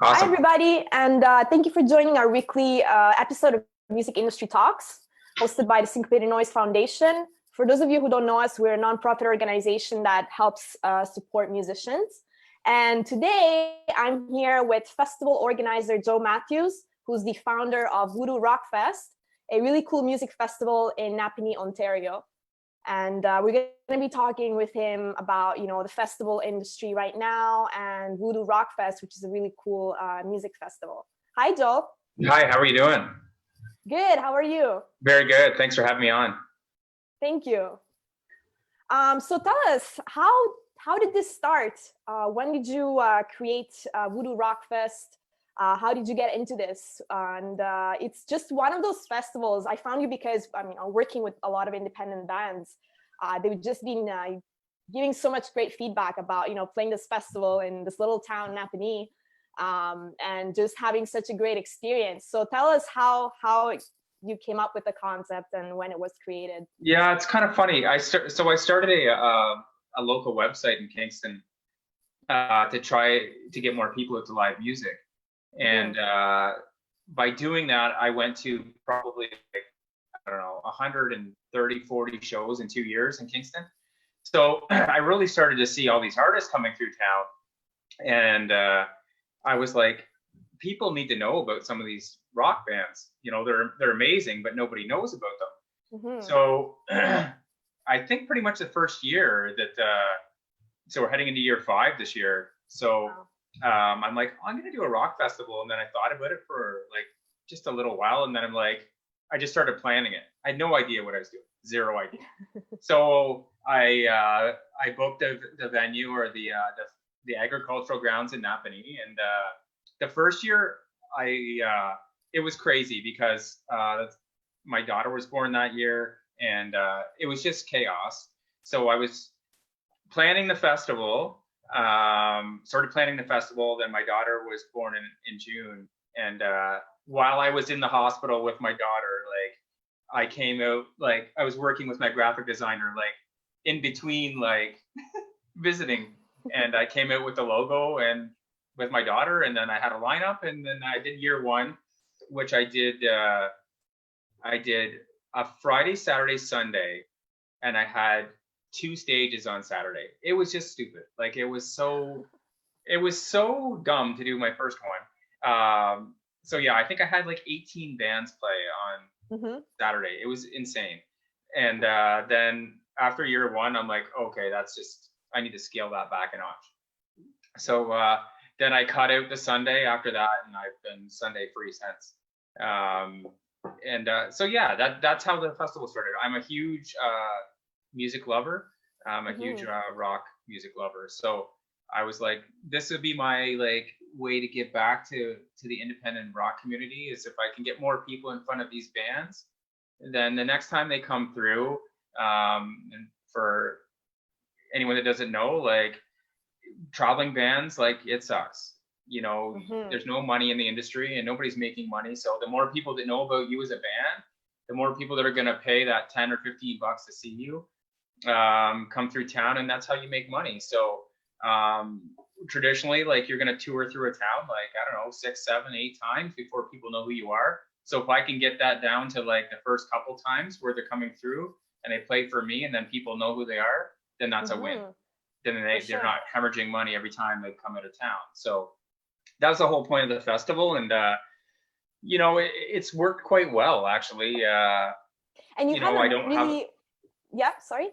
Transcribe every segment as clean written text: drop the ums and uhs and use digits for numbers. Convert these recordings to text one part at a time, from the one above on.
Hi, Awesome. everybody, and thank you for joining our weekly episode of Music Industry Talks, hosted by the Sincop8ed Noize Foundation. For those of you who don't know us, we're a nonprofit organization that helps support musicians. And today, I'm here with festival organizer Joe Matthews, who's the founder of Voodoo Rockfest, a really cool music festival in Napanee, Ontario. And we're going to be talking with him about, the festival industry right now and Voodoo Rockfest, which is a really cool music festival. Hi, Joe. Hi, how are you doing? Good. How are you? Very good. Thanks for having me on. Thank you. So tell us, how did this start? When did you create Voodoo Rockfest? How did you get into this? And it's just one of those festivals. I found you because I'm working with a lot of independent bands. They've just been giving so much great feedback about playing this festival in this little town, Napanee, and just having such a great experience. So tell us how you came up with the concept and when it was created. Yeah, it's kind of funny. I started a local website in Kingston to try to get more people into live music. And by doing that, I went to probably, I don't know, 130, 40 shows in 2 years in Kingston. So I really started to see all these artists coming through town. And I was like, people need to know about some of these rock bands. They're amazing, but nobody knows about them. So I think pretty much the first year that, so we're heading into year 5 this year. So I'm like, I'm going to do a rock festival. And then I thought about it for like just a little while. And then I'm like, I just started planning it. I had no idea what I was doing. Zero idea. So I booked the venue or the agricultural grounds in Napanee. And the first year it was crazy because my daughter was born that year and it was just chaos. So I was planning the festival. Started planning the festival. Then my daughter was born in June, and while I was in the hospital with my daughter, like I came out, like I was working with my graphic designer, like in between, like visiting, and I came out with the logo and with my daughter, and then I had a lineup, and then I did year 1, which I did a Friday, Saturday, Sunday, and I had 2 stages on Saturday. It was just stupid. Like it was so dumb to do my first one. So yeah, I think I had like 18 bands play on Saturday. It was insane. And then after year 1, I'm like, okay, I need to scale that back a notch. So then I cut out the Sunday after that, and I've been Sunday free since. So yeah, that's how the festival started. I'm a huge music lover. I'm a huge rock music lover. So I was like, this would be my like way to get back to the independent rock community, is if I can get more people in front of these bands, then the next time they come through, and for anyone that doesn't know, like traveling bands, like it sucks. There's no money in the industry and nobody's making money. So the more people that know about you as a band, the more people that are going to pay that 10 or 15 bucks to see you come through town, and that's how you make money. So traditionally, like you're going to tour through a town like, I don't know, 6, 7, 8 times before people know who you are. So if I can get that down to like the first couple times where they're coming through and they play for me and then people know who they are, then that's a win. Then they're not hemorrhaging money every time they come out of town. So that's the whole point of the festival. And it's worked quite well, actually. And you haven't yeah, sorry.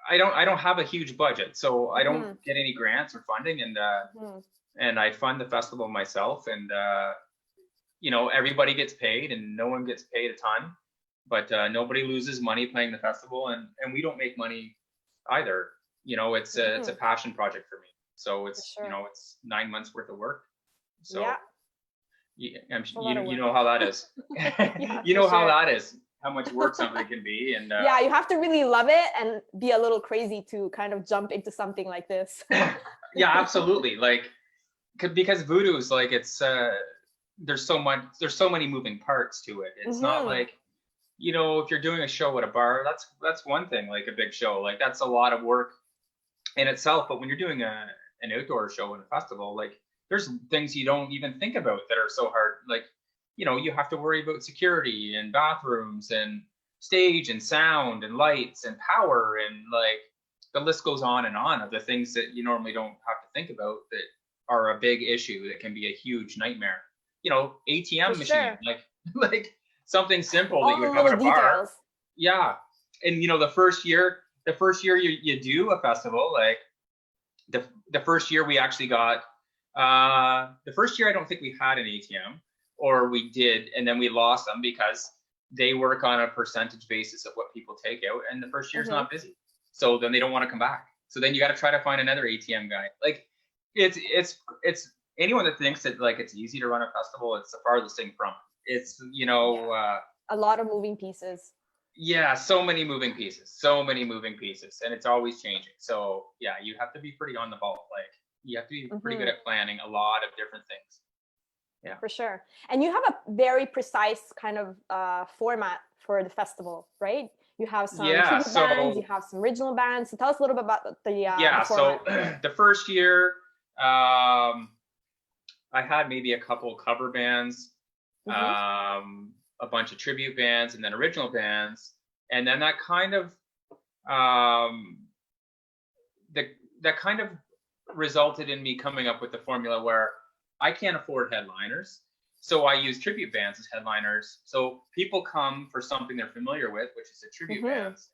I don't have a huge budget, so I don't get any grants or funding, and I fund the festival myself, and everybody gets paid, and no one gets paid a ton, but nobody loses money playing the festival, and we don't make money either. It's a passion project for me, so it's it's 9 months worth of work. So yeah, you know how that is. You know how that is. How much work something can be, and yeah, you have to really love it and be a little crazy to kind of jump into something like this. Yeah, absolutely. Like because voodoo is like, it's there's so many moving parts to it. It's not like, if you're doing a show at a bar, that's one thing, like a big show, like that's a lot of work in itself. But when you're doing an outdoor show in a festival, like there's things you don't even think about that are so hard. Like, you have to worry about security and bathrooms and stage and sound and lights and power, and like the list goes on and on of the things that you normally don't have to think about that are a big issue that can be a huge nightmare. ATM For machine, sure. like something simple that you would All have the at a bar. details. Yeah. And the first year you do a festival, like the first year we actually got the first year I don't think we had an ATM, or we did, and then we lost them because they work on a percentage basis of what people take out, and the first year's not busy. So then they don't want to come back. So then you got to try to find another ATM guy. Like it's anyone that thinks that like it's easy to run a festival, it's the farthest thing from it. It's a lot of moving pieces. Yeah, so many moving pieces, and it's always changing. So yeah, you have to be pretty on the ball. Like you have to be pretty good at planning a lot of different things. Yeah, for sure. And you have a very precise kind of format for the festival, right? You have some tribute bands, you have some original bands. So tell us a little bit about the format. So the first year, I had maybe a couple cover bands, a bunch of tribute bands, and then original bands, and then that kind of resulted in me coming up with the formula where I can't afford headliners, so I use tribute bands as headliners. So people come for something they're familiar with, which is the tribute bands,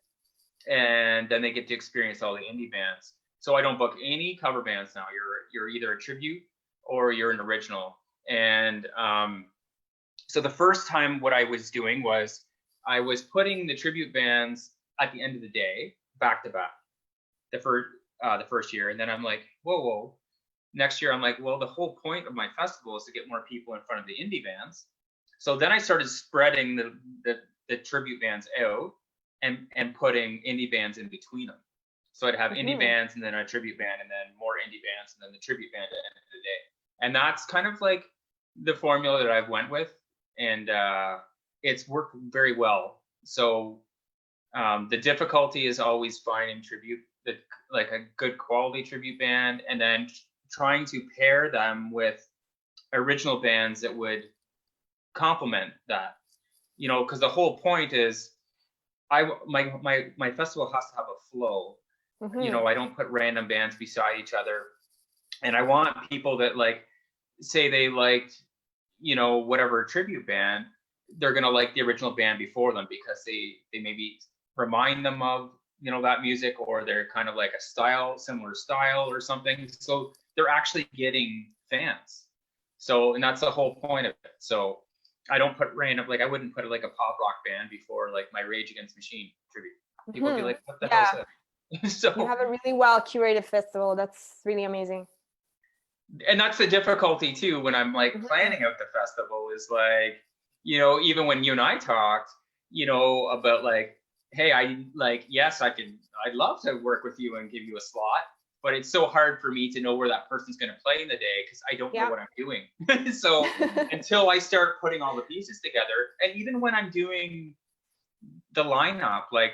and then they get to experience all the indie bands. So I don't book any cover bands now. You're either a tribute or you're an original. And so the first time what I was doing was I was putting the tribute bands at the end of the day, back to back, the first year. And then I'm like, whoa. Next year, I'm like, well, the whole point of my festival is to get more people in front of the indie bands. So then I started spreading the tribute bands out and putting indie bands in between them. So I'd have indie bands and then a tribute band and then more indie bands and then the tribute band at the end of the day. And that's kind of like the formula that I've went with. And it's worked very well. So the difficulty is always finding like a good quality tribute band, and then trying to pair them with original bands that would complement that. Because the whole point is my festival has to have a flow. I don't put random bands beside each other, and I want people that like say they liked whatever tribute band, they're gonna like the original band before them because they maybe remind them of that music, or they're kind of like a similar style or something. So they're actually getting fans. So, and that's the whole point of it. So I don't put random, like I wouldn't put like a pop rock band before like my Rage Against the Machine tribute. People would be like, what the hell is that? So you have a really well curated festival. That's really amazing. And that's the difficulty too when I'm like planning out the festival is like, even when you and I talked, about like, hey, I'd love to work with you and give you a slot, but it's so hard for me to know where that person's going to play in the day because I don't know what I'm doing. So until I start putting all the pieces together, and even when I'm doing the lineup, like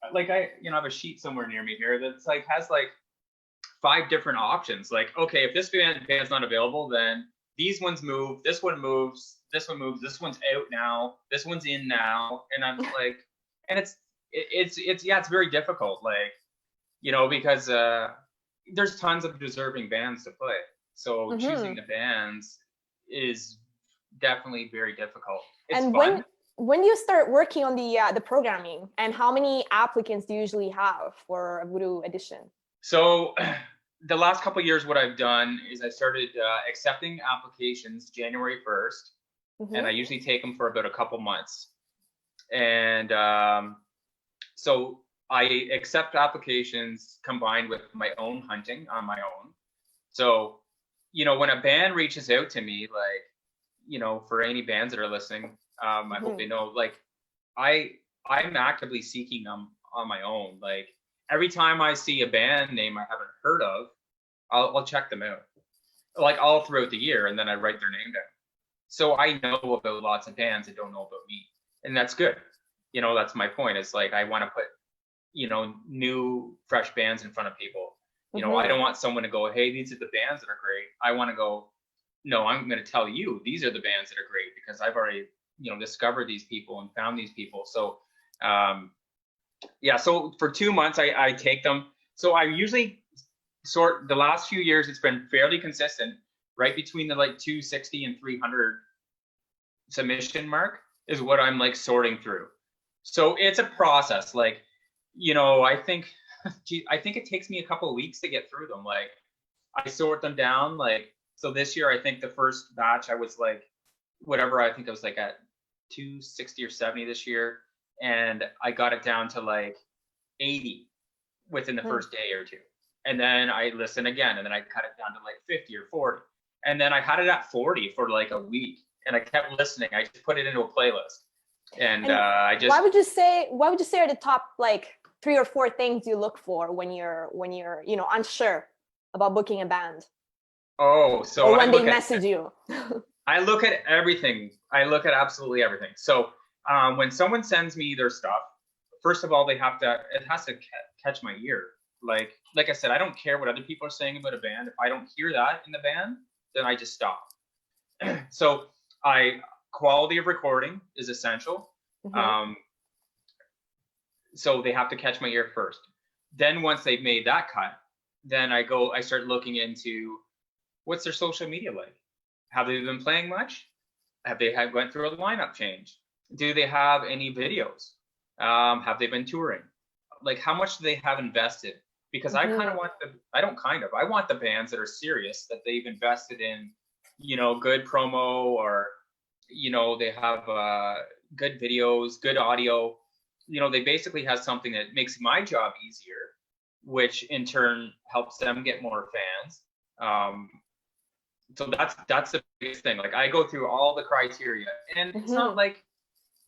I have a sheet somewhere near me here that's like has like 5 different options. Like, okay, if this band's not available, then these ones move, this one moves, this one moves, this one's out now, this one's in now, and I'm like, and it's very difficult, like, because there's tons of deserving bands to play. So choosing the bands is definitely very difficult. It's fun. When do you start working on the programming, and how many applicants do you usually have for a Voodoo edition? So the last couple of years, what I've done is I started accepting applications January 1st, and I usually take them for about a couple months. And so I accept applications combined with my own hunting on my own. So, when a band reaches out to me, like, for any bands that are listening, I hope they know, like, I'm actively seeking them on my own. Like, every time I see a band name I haven't heard of, I'll check them out, like all throughout the year, and then I write their name down. So I know about lots of bands that don't know about me, and that's good. That's my point. It's like I want to put, new, fresh bands in front of people. You know, I don't want someone to go, hey, these are the bands that are great. I want to go, no, I'm going to tell you these are the bands that are great because I've already, you know, discovered these people and found these people. So yeah, so for 2 months I take them. So I usually sort, the last few years it's been fairly consistent, right between the like 260 and 300 submission mark is what I'm like sorting through. So it's a process. Like, you know, I think I think it takes me a couple of weeks to get through them. Like I sort them down. Like, so this year I think the first batch I was like, whatever, I think I was like at 260 or 70 this year, and I got it down to like 80 within the first day or two. And then I listened again, and then I cut it down to like 50 or 40. And then I had it at 40 for like a week, and I kept listening. I just put it into a playlist. And I just, why would you say are the top like 3 or 4 things you look for when you're you know, unsure about booking a band? Oh, so or when they message you. I look at everything. I look at absolutely everything. So when someone sends me their stuff, first of all, it has to catch my ear. Like I said, I don't care what other people are saying about a band. If I don't hear that in the band, then I just stop. So quality of recording is essential. So they have to catch my ear first. Then once they've made that cut, then I start looking into what's their social media like. Have they been playing much? Have they went through a lineup change? Do they have any videos? Have they been touring? Like how much do they have invested? Because I want the bands that are serious, that they've invested in, you know, good promo, or, you know, they have good videos, good audio. You know, they basically have something that makes my job easier, which in turn helps them get more fans. So that's the biggest thing. Like I go through all the criteria, and it's not like,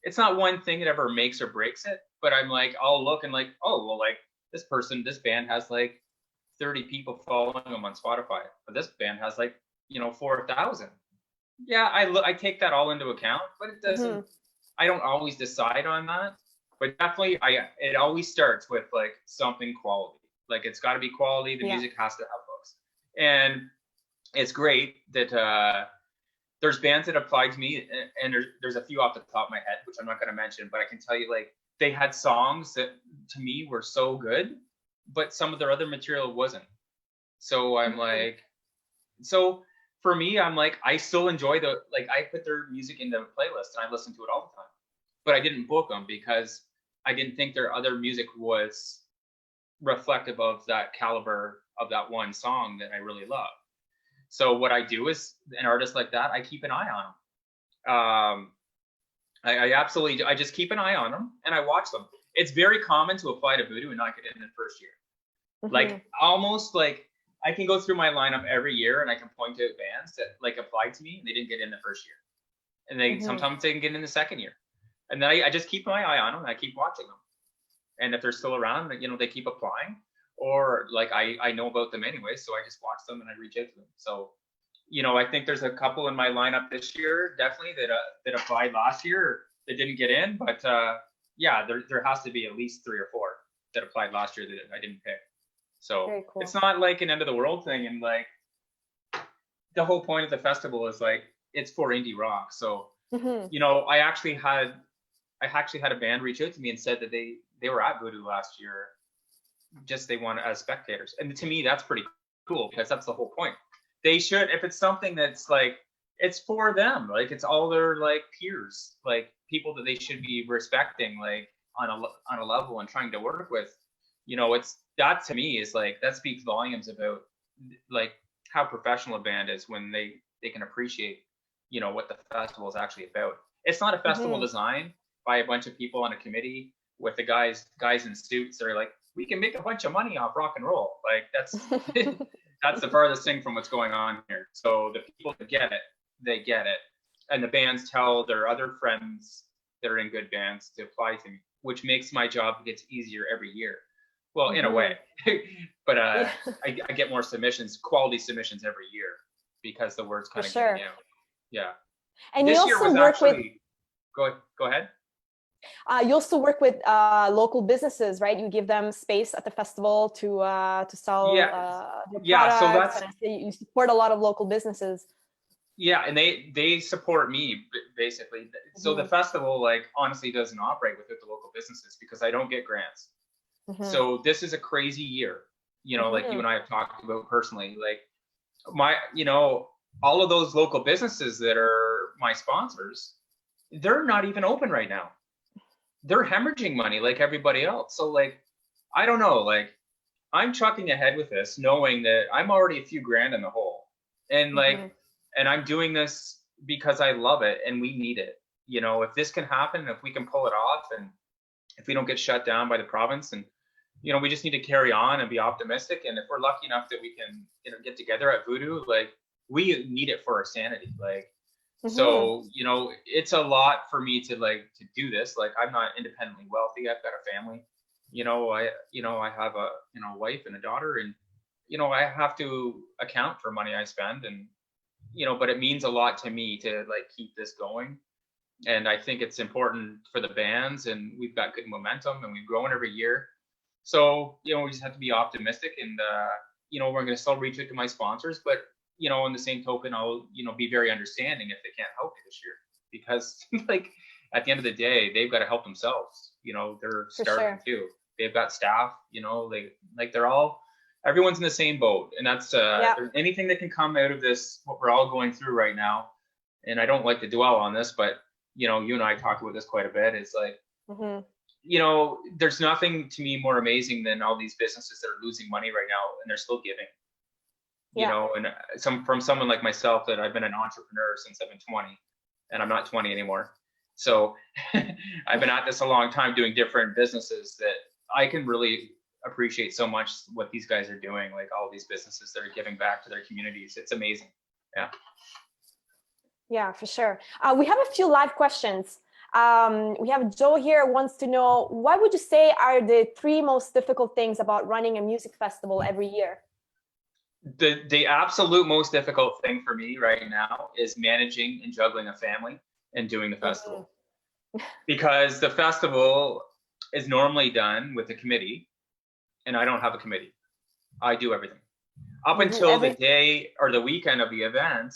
it's not one thing that ever makes or breaks it, but I'm like, I'll look and like, oh, well, like this band has like 30 people following them on Spotify, but this band has like, you know, 4,000. Yeah, I take that all into account, but it doesn't, I don't always decide on that, but definitely it always starts with like something quality. Like it's got to be quality. The music has to have hooks. And it's great that there's bands that applied to me, and there's a few off the top of my head, which I'm not going to mention, but I can tell you, like, they had songs that to me were so good, but some of their other material wasn't. So I'm like, so for me, I'm like, I still enjoy I put their music in the playlist and I listen to it all the time, but I didn't book them because I didn't think their other music was reflective of that caliber of that one song that I really love. So what I do is, an artist like that, I keep an eye on them. I absolutely do. I just keep an eye on them and I watch them. It's very common to apply to Voodoo and not get in the first year. Like almost like I can go through my lineup every year and I can point to bands that like applied to me and they didn't get in the first year. And they sometimes they can get in the second year. And then I just keep my eye on them and I keep watching them. And if they're still around, you know, they keep applying. Or like I know about them anyway, so I just watch them and I reach out to them. So, you know, I think there's a couple in my lineup this year, definitely that applied last year that didn't get in, but yeah, there has to be at least 3 or 4 that applied last year that I didn't pick. So cool. It's not like an end of the world thing, and like the whole point of the festival is like it's for indie rock. So you know, I actually had a band reach out to me and said that they were at Voodoo last year. Just they want as spectators, and to me that's pretty cool because that's the whole point. They should, if it's something that's like it's for them, like it's all their like peers, like people that they should be respecting, like on a level and trying to work with. You know, it's that to me is like that speaks volumes about like how professional a band is when they can appreciate, you know, what the festival is actually about. It's not a festival designed by a bunch of people on a committee with the guys in suits that are like, we can make a bunch of money off rock and roll. Like that's the farthest thing from what's going on here. So the people that get it, they get it. And the bands tell their other friends that are in good bands to apply to me, which makes my job gets easier every year. Well, in a way, but I get more submissions, quality submissions every year because the word's kind of getting out. Yeah. And this you year also was work actually, go ahead. You also work with local businesses, right? You give them space at the festival to sell their Yeah, so products, that's, and I see you support a lot of local businesses. yeah, and they support me basically. So the festival, like, honestly doesn't operate without the local businesses because I don't get grants. So this is a crazy year, like you and I have talked about personally. Like all of those local businesses that are my sponsors, they're not even open right now. They're hemorrhaging money like everybody else. So like, I don't know, like I'm trucking ahead with this, knowing that I'm already a few grand in the hole, and like, and I'm doing this because I love it and we need it. If this can happen, if we can pull it off, and if we don't get shut down by the province, and we just need to carry on and be optimistic. And if we're lucky enough that we can, get together at Voodoo, like we need it for our sanity. Like, so, it's a lot for me to do this. Like, I'm not independently wealthy. I've got a family. I have a, wife and a daughter, and, I have to account for money I spend, and, but it means a lot to me to like keep this going. And I think it's important for the bands, and we've got good momentum and we've grown every year. So, we just have to be optimistic, and, we're going to still reach out to my sponsors, but, on the same token, I'll, be very understanding if they can't help me this year, because like at the end of the day, they've got to help themselves. They're starting too. They've got staff, everyone's in the same boat. And that's anything that can come out of this, what we're all going through right now. And I don't like to dwell on this, but, you and I talk about this quite a bit. It's like, there's nothing to me more amazing than all these businesses that are losing money right now and they're still giving. And from someone like myself, that I've been an entrepreneur since I've been 20, and I'm not 20 anymore. So I've been at this a long time doing different businesses, that I can really appreciate so much what these guys are doing. Like all these businesses that are giving back to their communities. It's amazing. Yeah. Yeah, for sure. We have a few live questions. We have Joe here wants to know, what would you say are the 3 most difficult things about running a music festival every year? The absolute most difficult thing for me right now is managing and juggling a family and doing the festival. Because the festival is normally done with a committee, and I don't have a committee. I do everything. Up until the day or the weekend of the event,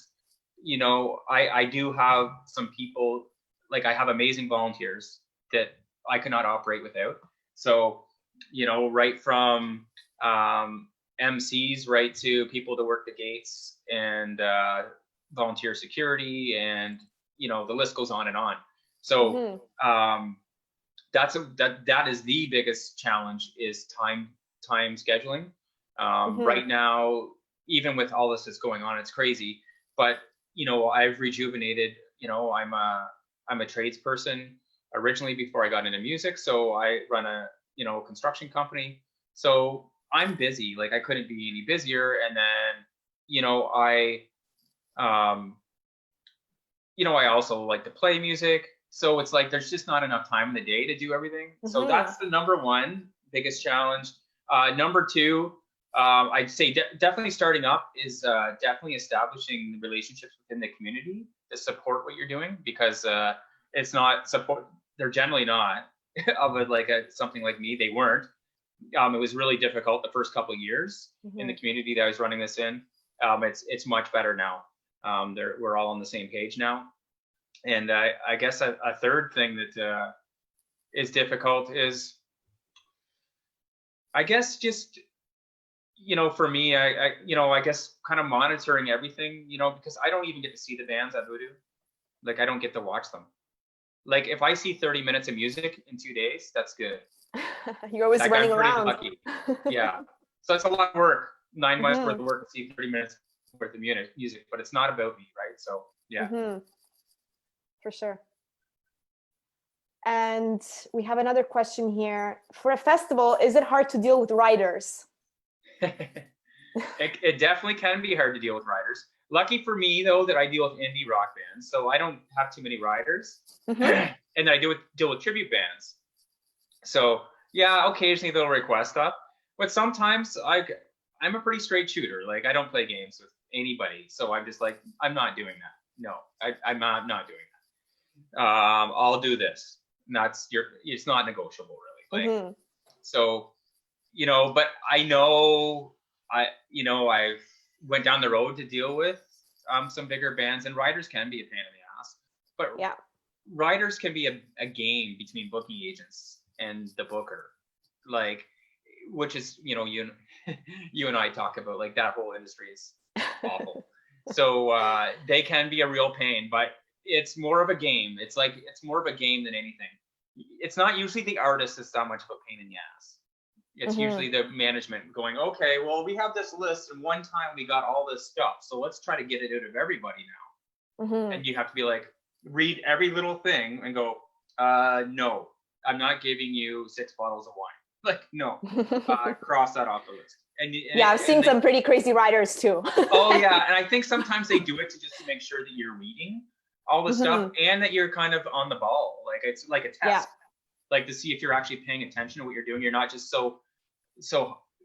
I do have some people, like I have amazing volunteers that I cannot operate without. So, right from MCs, right to people to work the gates, and volunteer security, and the list goes on and on. So that is the biggest challenge, is time scheduling. Right now, even with all this that's going on, it's crazy. But I've rejuvenated. I'm a tradesperson originally before I got into music, so I run a construction company. So I'm busy. Like I couldn't be any busier. And then I also like to play music. So it's like there's just not enough time in the day to do everything. So that's the number 1 biggest challenge. Number 2, I'd say definitely starting up is definitely establishing relationships within the community to support what you're doing, because it's not support. They're generally not of something like me. They weren't. It was really difficult the first couple of years in the community that I was running this in. It's much better now. We're all on the same page now. And I guess a third thing that is difficult is, I guess, just for me, I guess kind of monitoring everything, because I don't even get to see the bands at Voodoo. Like I don't get to watch them. Like if I see 30 minutes of music in 2 days, that's good. You're always running around. Lucky. Yeah. So it's a lot of work, 9 months worth of work to see 30 minutes worth of music, but it's not about me, right? So yeah. For sure. And we have another question here. For a festival, is it hard to deal with writers? It definitely can be hard to deal with writers. Lucky for me, though, that I deal with indie rock bands, so I don't have too many writers. And I deal with tribute bands. So yeah, occasionally they'll request stuff, but sometimes I'm a pretty straight shooter. Like I don't play games with anybody, so I'm just like, I'm not doing that. No, I'm not doing that. I'll do this. it's not negotiable really. Like, so, but I know I've went down the road to deal with some bigger bands, and riders can be a pain in the ass, but yeah, riders can be a game between booking agents and the booker, like, which is, you and I talk about, like, that whole industry is awful. So they can be a real pain, but it's more of a game. It's more of a game than anything. It's not usually the artist that's that much of a pain in the ass. It's usually the management going, okay, well, we have this list, and one time we got all this stuff, so let's try to get it out of everybody now. And you have to be like, read every little thing and go, no, I'm not giving you 6 bottles of wine. Like, no, cross that off the list. And I've seen some pretty crazy riders too. Oh yeah, and I think sometimes they do it to just make sure that you're reading all the stuff and that you're kind of on the ball. Like, it's like a test, like to see if you're actually paying attention to what you're doing. You're not just so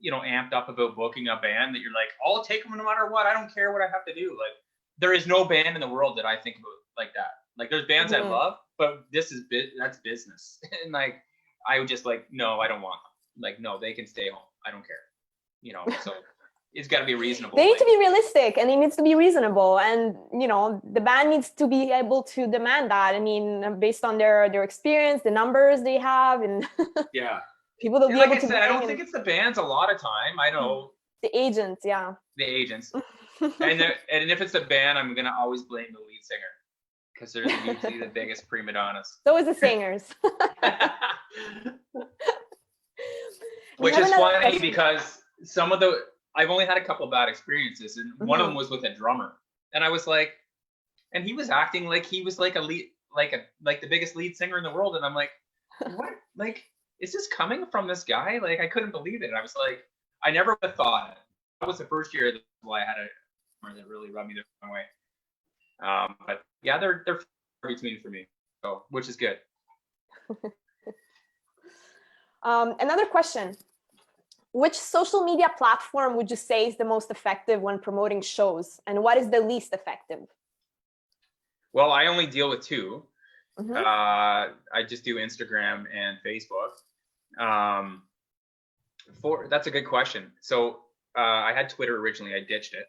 amped up about booking a band that you're like, I'll take them no matter what. I don't care what I have to do. Like, there is no band in the world that I think about like that. Like, there's bands I love, but that's business. And like, I would just like, no, I don't want them. Like, no, they can stay home. I don't care. So it's got to be reasonable. They need to be realistic, and it needs to be reasonable. And, the band needs to be able to demand that. I mean, based on their experience, the numbers they have, and yeah. People will be like able I to. said, I don't think it's the bands a lot of time. I know the agents, yeah. The agents, and if it's the band, I'm gonna always blame the lead singer, because they're usually the biggest prima donnas. So is the singers. Which is funny because I've only had a couple of bad experiences, and one of them was with a drummer, and I was like, and he was acting like he was like a lead, like the biggest lead singer in the world, and I'm like, what? Like, is this coming from this guy? Like, I couldn't believe it. And I was like, I never would have thought it. That was the first year that I had a drummer that really rubbed me the wrong way. But yeah, they're between for me, so, which is good. Another question. Which social media platform would you say is the most effective when promoting shows, and what is the least effective? Well, I only deal with 2. I just do Instagram and Facebook. That's a good question. So I had Twitter originally. I ditched it.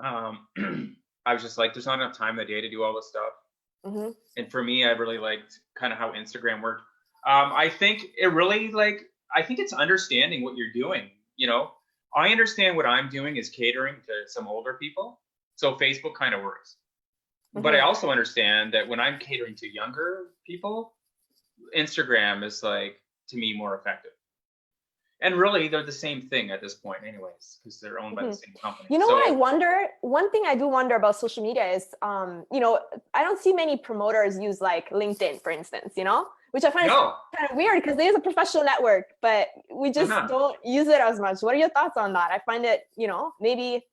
I was just like, there's not enough time in the day to do all this stuff. And for me, I really liked kind of how Instagram worked. I think it's understanding what you're doing. I understand what I'm doing is catering to some older people. So Facebook kind of works. But I also understand that when I'm catering to younger people, Instagram is, like, to me, more effective. And really, they're the same thing at this point anyways, because they're owned by the same company. What I wonder, one thing I do wonder about social media is, I don't see many promoters use, like, LinkedIn, for instance, which I find is kind of weird, because there's a professional network, but we just don't use it as much. What are your thoughts on that? I find it, maybe...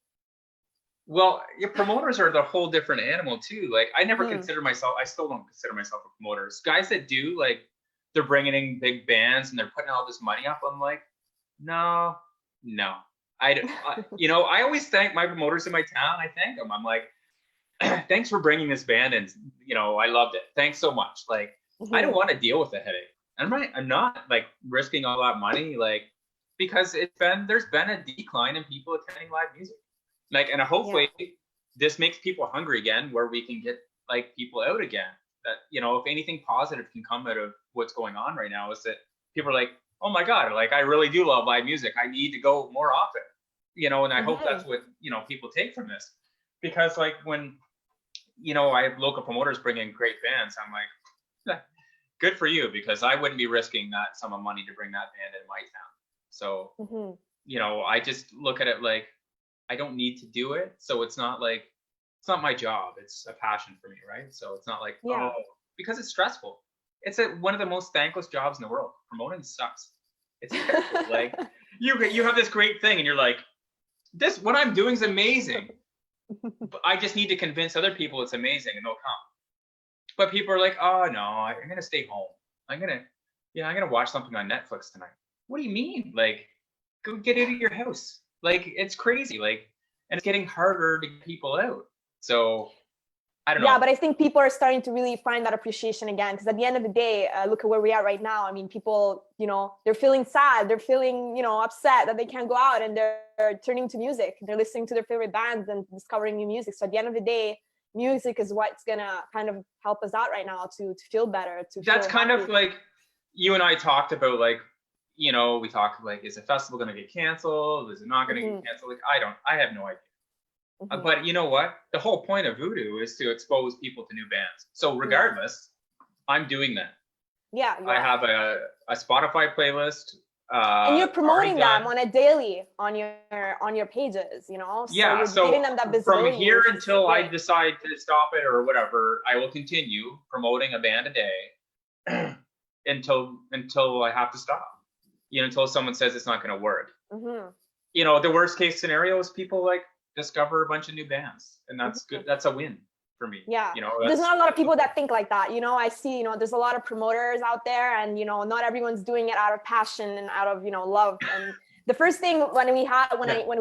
Well, your promoters are the whole different animal too. Like, I never consider myself, I still don't consider myself a promoter. Guys that do, like, they're bringing in big bands and they're putting all this money up. I'm like, no. I always thank my promoters in my town. I thank them. I'm like, thanks for bringing this band in. I loved it. Thanks so much. Like, I don't want to deal with the headache. I'm not like risking all that money, like, because there's been a decline in people attending live music. Like, and hopefully this makes people hungry again, where we can get, like, people out again. That, if anything positive can come out of what's going on right now, is that people are like, oh my God, like, I really do love live music. I need to go more often, and I hope that's what, people take from this. Because, like, when, I have local promoters bring in great bands, I'm like, good for you, because I wouldn't be risking that sum of money to bring that band in my town. So, I just look at it like, I don't need to do it. So it's not my job. It's a passion for me, right? So it's not like, because it's stressful. It's one of the most thankless jobs in the world. Promoting sucks. It's terrible. Like, you have this great thing and you're like, what I'm doing is amazing. But I just need to convince other people it's amazing and they'll come. But people are like, oh no, I'm going to stay home. I'm going to watch something on Netflix tonight. What do you mean? Like, go get out of your house. Like, it's crazy. Like, and it's getting harder to get people out. So I don't know. Yeah, but I think people are starting to really find that appreciation again, because at the end of the day, look at where we are right now. I mean, people, they're feeling sad, they're feeling, upset that they can't go out, and they're turning to music. They're listening to their favorite bands and discovering new music. So at the end of the day, music is what's gonna kind of help us out right now to feel better. That's kind of like you and I talked about, like, we talked like, is the festival going to get canceled? Is it not going to get canceled? Like, I have no idea. But you know what? The whole point of Voodoo is to expose people to new bands. So regardless, I'm doing that. Yeah. I have a Spotify playlist. And you're promoting them on a daily on your pages, So yeah. you're giving them that visibility. From here until I decide to stop it or whatever, I will continue promoting a band a day until I have to stop. Until someone says it's not going to work. The worst case scenario is people like discover a bunch of new bands, and that's good. That's a win for me. Yeah. There's not a lot of people that think like that. I see, there's a lot of promoters out there, and not everyone's doing it out of passion and out of, love. And the first thing when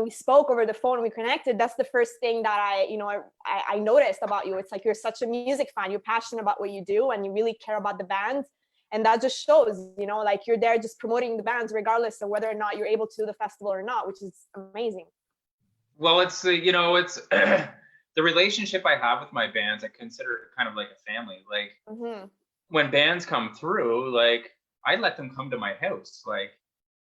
we spoke over the phone, we connected, that's the first thing that I noticed about you. It's like, you're such a music fan, you're passionate about what you do, and you really care about the bands. And that just shows, like, you're there just promoting the bands regardless of whether or not you're able to do the festival or not, which is amazing. Well, it's it's the relationship I have with my bands. I consider it kind of like a family. Like when bands come through, like, I let them come to my house. Like,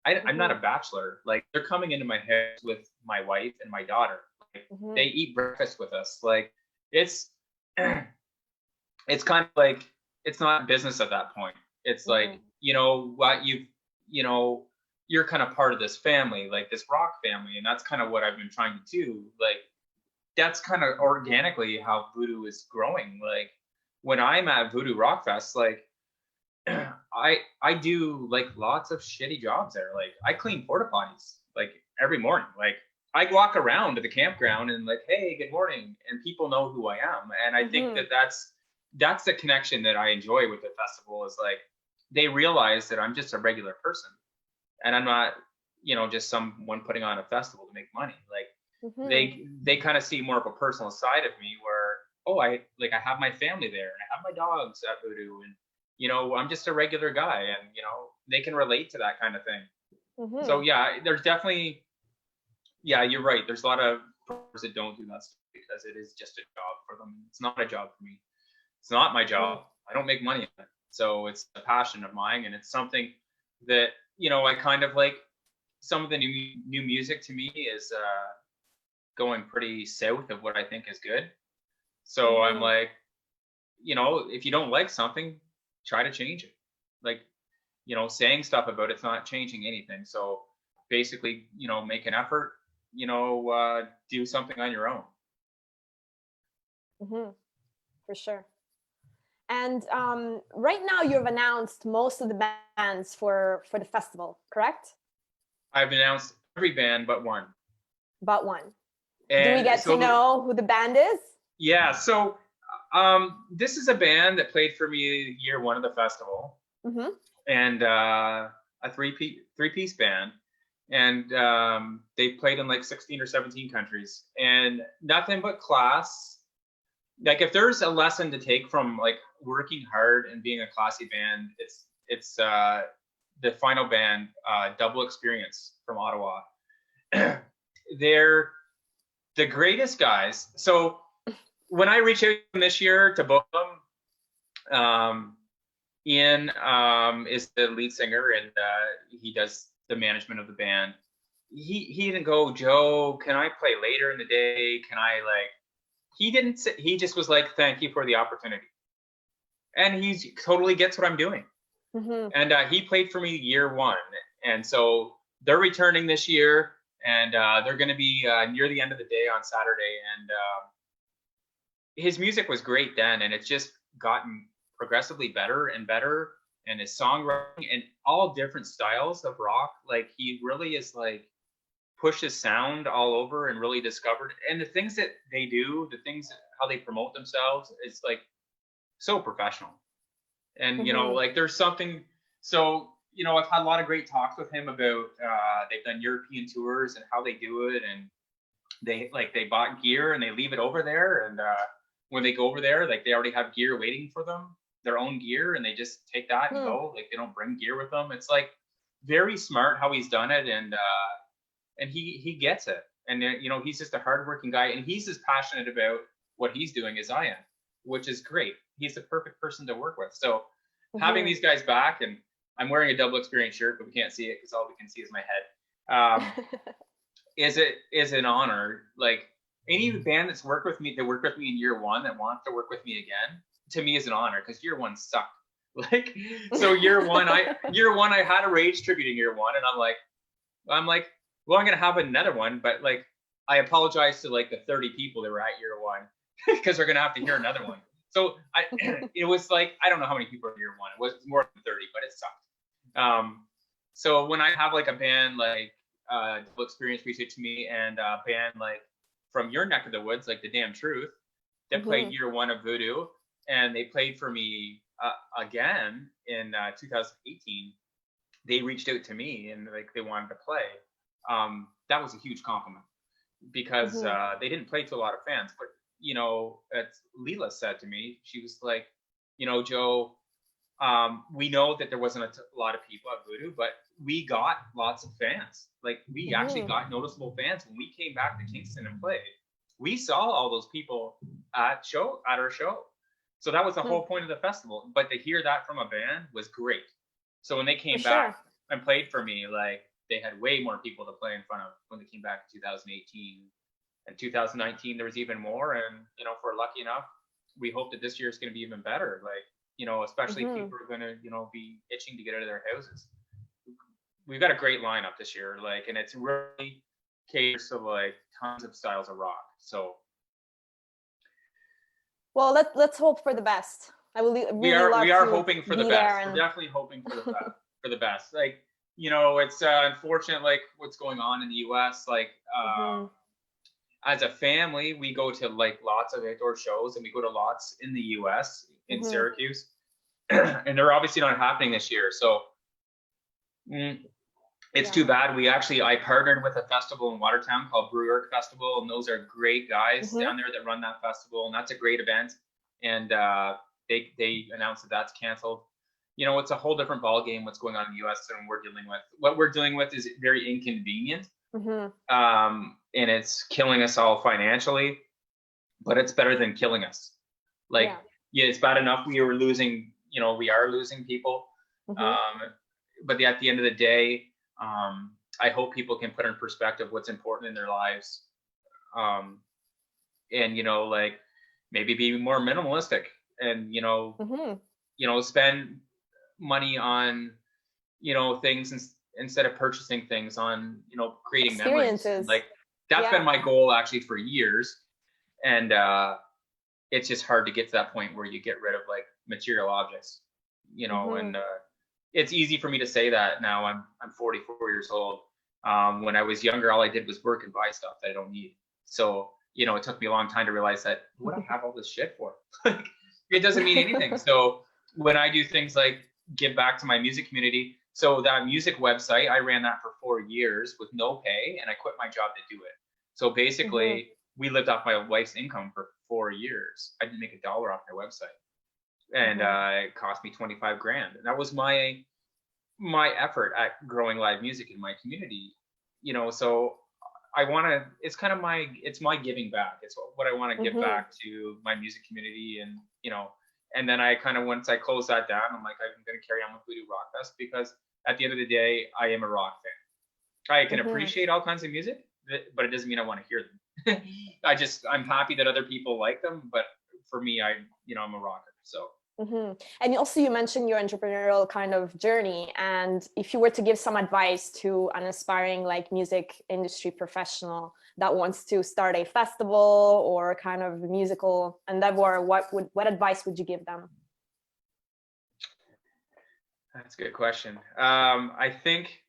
I'm not a bachelor. Like, they're coming into my house with my wife and my daughter. Like, they eat breakfast with us. Like, it's kind of like, it's not business at that point. It's like, you're kind of part of this family, like this rock family. And that's kind of what I've been trying to do. Like, that's kind of organically how Voodoo is growing. Like, when I'm at Voodoo Rockfest, like, I do like lots of shitty jobs there. Like, I clean porta potties like every morning. Like, I walk around to the campground and like, hey, good morning. And people know who I am. And I think that's the connection that I enjoy with the festival, is like, they realize that I'm just a regular person, and I'm not, just someone putting on a festival to make money. Like, they kind of see more of a personal side of me, where, I have my family there, and I have my dogs at Voodoo, and I'm just a regular guy, and they can relate to that kind of thing. So yeah, there's definitely, you're right. There's a lot of pros that don't do that stuff because it is just a job for them. It's not a job for me. It's not my job. I don't make money on it. So it's a passion of mine, and it's something that, I kind of like. Some of the new music to me is going pretty south of what I think is good. So I'm like, if you don't like something, try to change it. Like, saying stuff about it's not changing anything. So basically, make an effort, do something on your own. For sure. And right now, you've announced most of the bands for the festival, correct? I've announced every band but one. But one. And do we get to know who the band is? Yeah. So this is a band that played for me year one of the festival, and a three-piece band, and they played in like 16 or 17 countries, and nothing but class. Like, if there's a lesson to take from like working hard and being a classy band, it's the final band, Double Experience from Ottawa. They're the greatest guys. So when I reached out to them this year to book them, Ian is the lead singer, and he does the management of the band. He didn't go, Joe, can I play later in the day? Can I like? He didn't say, he just was like, thank you for the opportunity. And he totally gets what I'm doing. And he played for me year one. And so they're returning this year, and they're going to be near the end of the day on Saturday. And his music was great then, and it's just gotten progressively better and better. And his songwriting and all different styles of rock, like, he really is like pushed his sound all over and really discovered. And the things that they do, how they promote themselves, is like so professional. And like, there's something. So I've had a lot of great talks with him about they've done European tours and how they do it, and they bought gear and they leave it over there, and when they go over there, like they already have gear waiting for them, their own gear, and they just take that and go. Like they don't bring gear with them. It's like very smart how he's done it, and he gets it. And you know, he's just a hardworking guy, and he's as passionate about what he's doing as I am, which is great. He's the perfect person to work with. So having these guys back, and I'm wearing a double experience shirt, but we can't see it because all we can see is my head. Is an honor. Like any band that's worked with me in year one that wants to work with me again, to me is an honor, because year one sucked. Like, so year one I had a Rage tribute in year one, and I'm like, well, I'm gonna have another one, but like I apologize to like the 30 people that were at year one because they're gonna have to hear another one. So it was like, I don't know how many people were in year one. It was more than 30, but it sucked. So when I have like a band like Double Experience reach out to me, and a band like from your neck of the woods, like the Damn Truth, that played year one of Voodoo, and they played for me again in 2018. They reached out to me and like they wanted to play. That was a huge compliment, because they didn't play to a lot of fans. But you know, as Leela said to me, she was like, you know, Joe, we know that there wasn't a lot of people at Voodoo, but we got lots of fans. Like we actually got noticeable fans when we came back to Kingston and played. We saw all those people at our show. So that was the whole point of the festival. But to hear that from a band was great. So when they came back and played for me, like they had way more people to play in front of when they came back in 2018. And 2019, there was even more. And, you know, if we're lucky enough, we hope that this year is going to be even better. Like, you know, especially people are going to, you know, be itching to get out of their houses. We've got a great lineup this year, like, and it's really caters to like tons of styles of rock. So, well, let's hope for the best. I will really we are hoping for the best. We're definitely hoping for the best. Like, you know, it's unfortunate, like what's going on in the U.S. Like, as a family, we go to like lots of outdoor shows, and we go to lots in the U.S. in Syracuse, and they're obviously not happening this year. So it's too bad. I partnered with a festival in Watertown called Voodoo Rockfest Festival, and those are great guys down there that run that festival, and that's a great event. And they announced that that's canceled. You know, it's a whole different ballgame what's going on in the U.S. than we're dealing with. What we're dealing with is very inconvenient, and it's killing us all financially, but it's better than killing us. Like, it's bad enough we are losing people, but at the end of the day, I hope people can put in perspective what's important in their lives, and you know, like maybe be more minimalistic, and you know, spend money on, you know, things instead of purchasing things on, you know, creating memories. Like that's been my goal actually for years, and it's just hard to get to that point where you get rid of like material objects, you know, and it's easy for me to say that now. I'm 44 years old. When I was younger, all I did was work and buy stuff that I don't need. So, you know, it took me a long time to realize that what do I have all this shit for? Like, it doesn't mean anything. So when I do things like give back to my music community, so that music website, I ran that for 4 years with no pay, and I quit my job to do it. So basically, we lived off my wife's income for 4 years. I didn't make $1 off their website. And it cost me $25,000. And that was my effort at growing live music in my community, you know. So it's my giving back. It's what I want to give back to my music community, and you know, and then I kind of, once I close that down, I'm like, I'm going to carry on with Voodoo Rockfest, because at the end of the day, I am a rock fan. I can appreciate all kinds of music, but it doesn't mean I want to hear them. I'm happy that other people like them, but for me, I'm a rocker. So. And also, you mentioned your entrepreneurial kind of journey, and if you were to give some advice to an aspiring like music industry professional that wants to start a festival or kind of musical endeavor, what advice would you give them? That's a good question. I think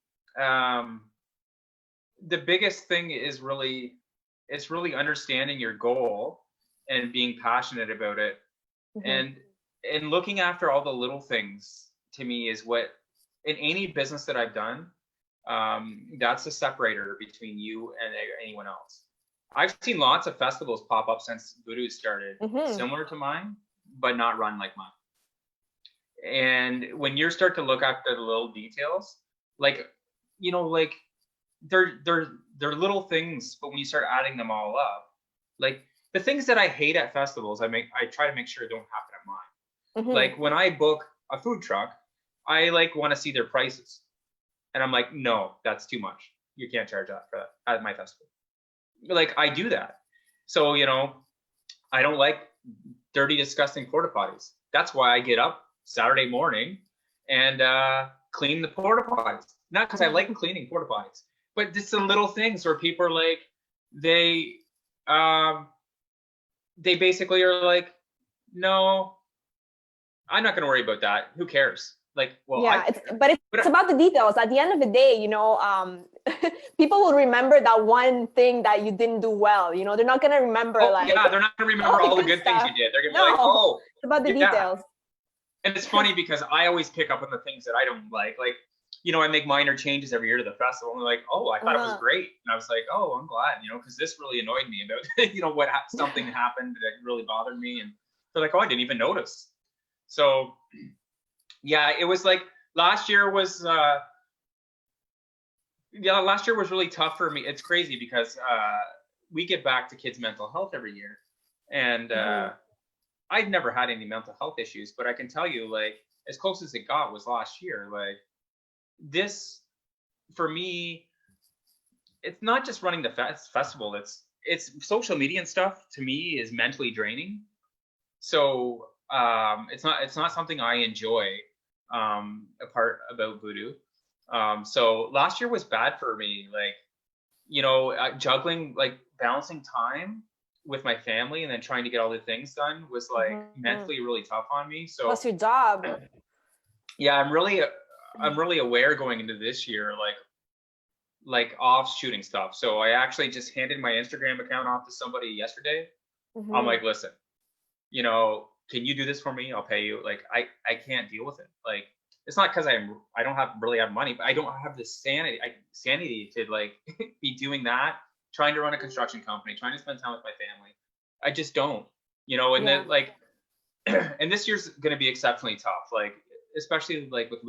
the biggest thing is really understanding your goal and being passionate about it, and looking after all the little things, to me, is what, in any business that I've done, that's the separator between you and anyone else. I've seen lots of festivals pop up since Voodoo started, Mm-hmm. similar to mine, but not run like mine. And when you start to look after the little details, like, like they're little things, but when you start adding them all up, like the things that I hate at festivals, I try to make sure don't happen at mine. Mm-hmm. Like when I book a food truck, I like want to see their prices. And I'm like, no, that's too much. You can't charge that for that at my festival. Like I do that. So, I don't like dirty, disgusting porta potties. That's why I get up Saturday morning and clean the porta potties. Not because I like cleaning porta potties, but just the little things where people are like, they um, they basically are like, no, I'm not gonna worry about that. Who cares? Like, well, I Yeah, care. but it's But about the details. At the end of the day, people will remember that one thing that you didn't do well. They're not gonna remember oh like yeah, they're not gonna all remember the all the good good things you stuff. did. They're gonna be like, No, oh, it's about the yeah. details. And it's funny because I always pick up on the things that I don't like. Like, I make minor changes every year to the festival. And they're like, oh, I thought it was great. And I was like, oh, I'm glad, because this really annoyed me about, something happened that really bothered me. And they're like, oh, I didn't even notice. So, yeah, it was like last year was really tough for me. It's crazy because we get back to kids' mental health every year. And I've never had any mental health issues, but I can tell you, like, as close as it got was last year. Like, this, for me, it's not just running the festival. It's social media and stuff. To me, is mentally draining. So it's not something I enjoy. A part about Voodoo. So last year was bad for me. Like, juggling, like balancing time with my family and then trying to get all the things done was like mentally really tough on me. So Plus your job. yeah, I'm really aware going into this year, like off shooting stuff. So I actually just handed my Instagram account off to somebody yesterday. I'm like, listen, can you do this for me? I'll pay you. Like, I can't deal with it. Like, it's not because I don't really have money, but I don't have the sanity to like be doing that, trying to run a construction company, trying to spend time with my family. I just don't, and then like, and this year's going to be exceptionally tough. Like, especially like with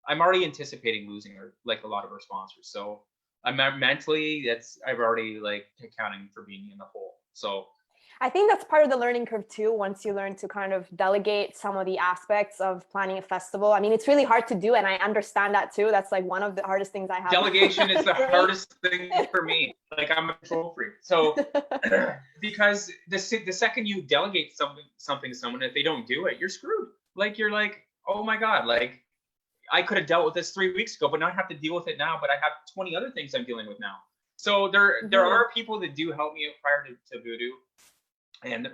I'm already anticipating losing like a lot of our sponsors. So I'm mentally, I've already like accounting for being in the hole. So I think that's part of the learning curve too. Once you learn to kind of delegate some of the aspects of planning a festival, I mean, it's really hard to do, and I understand that too. That's like one of the hardest things I have. Delegation is the hardest thing for me. Like, I'm a control freak. So because the second you delegate something to someone, if they don't do it, you're screwed. Like, you're like, oh my God, like I could have dealt with this 3 weeks ago, but now I have to deal with it now. But I have 20 other things I'm dealing with now. So there are people that do help me prior to Voodoo. And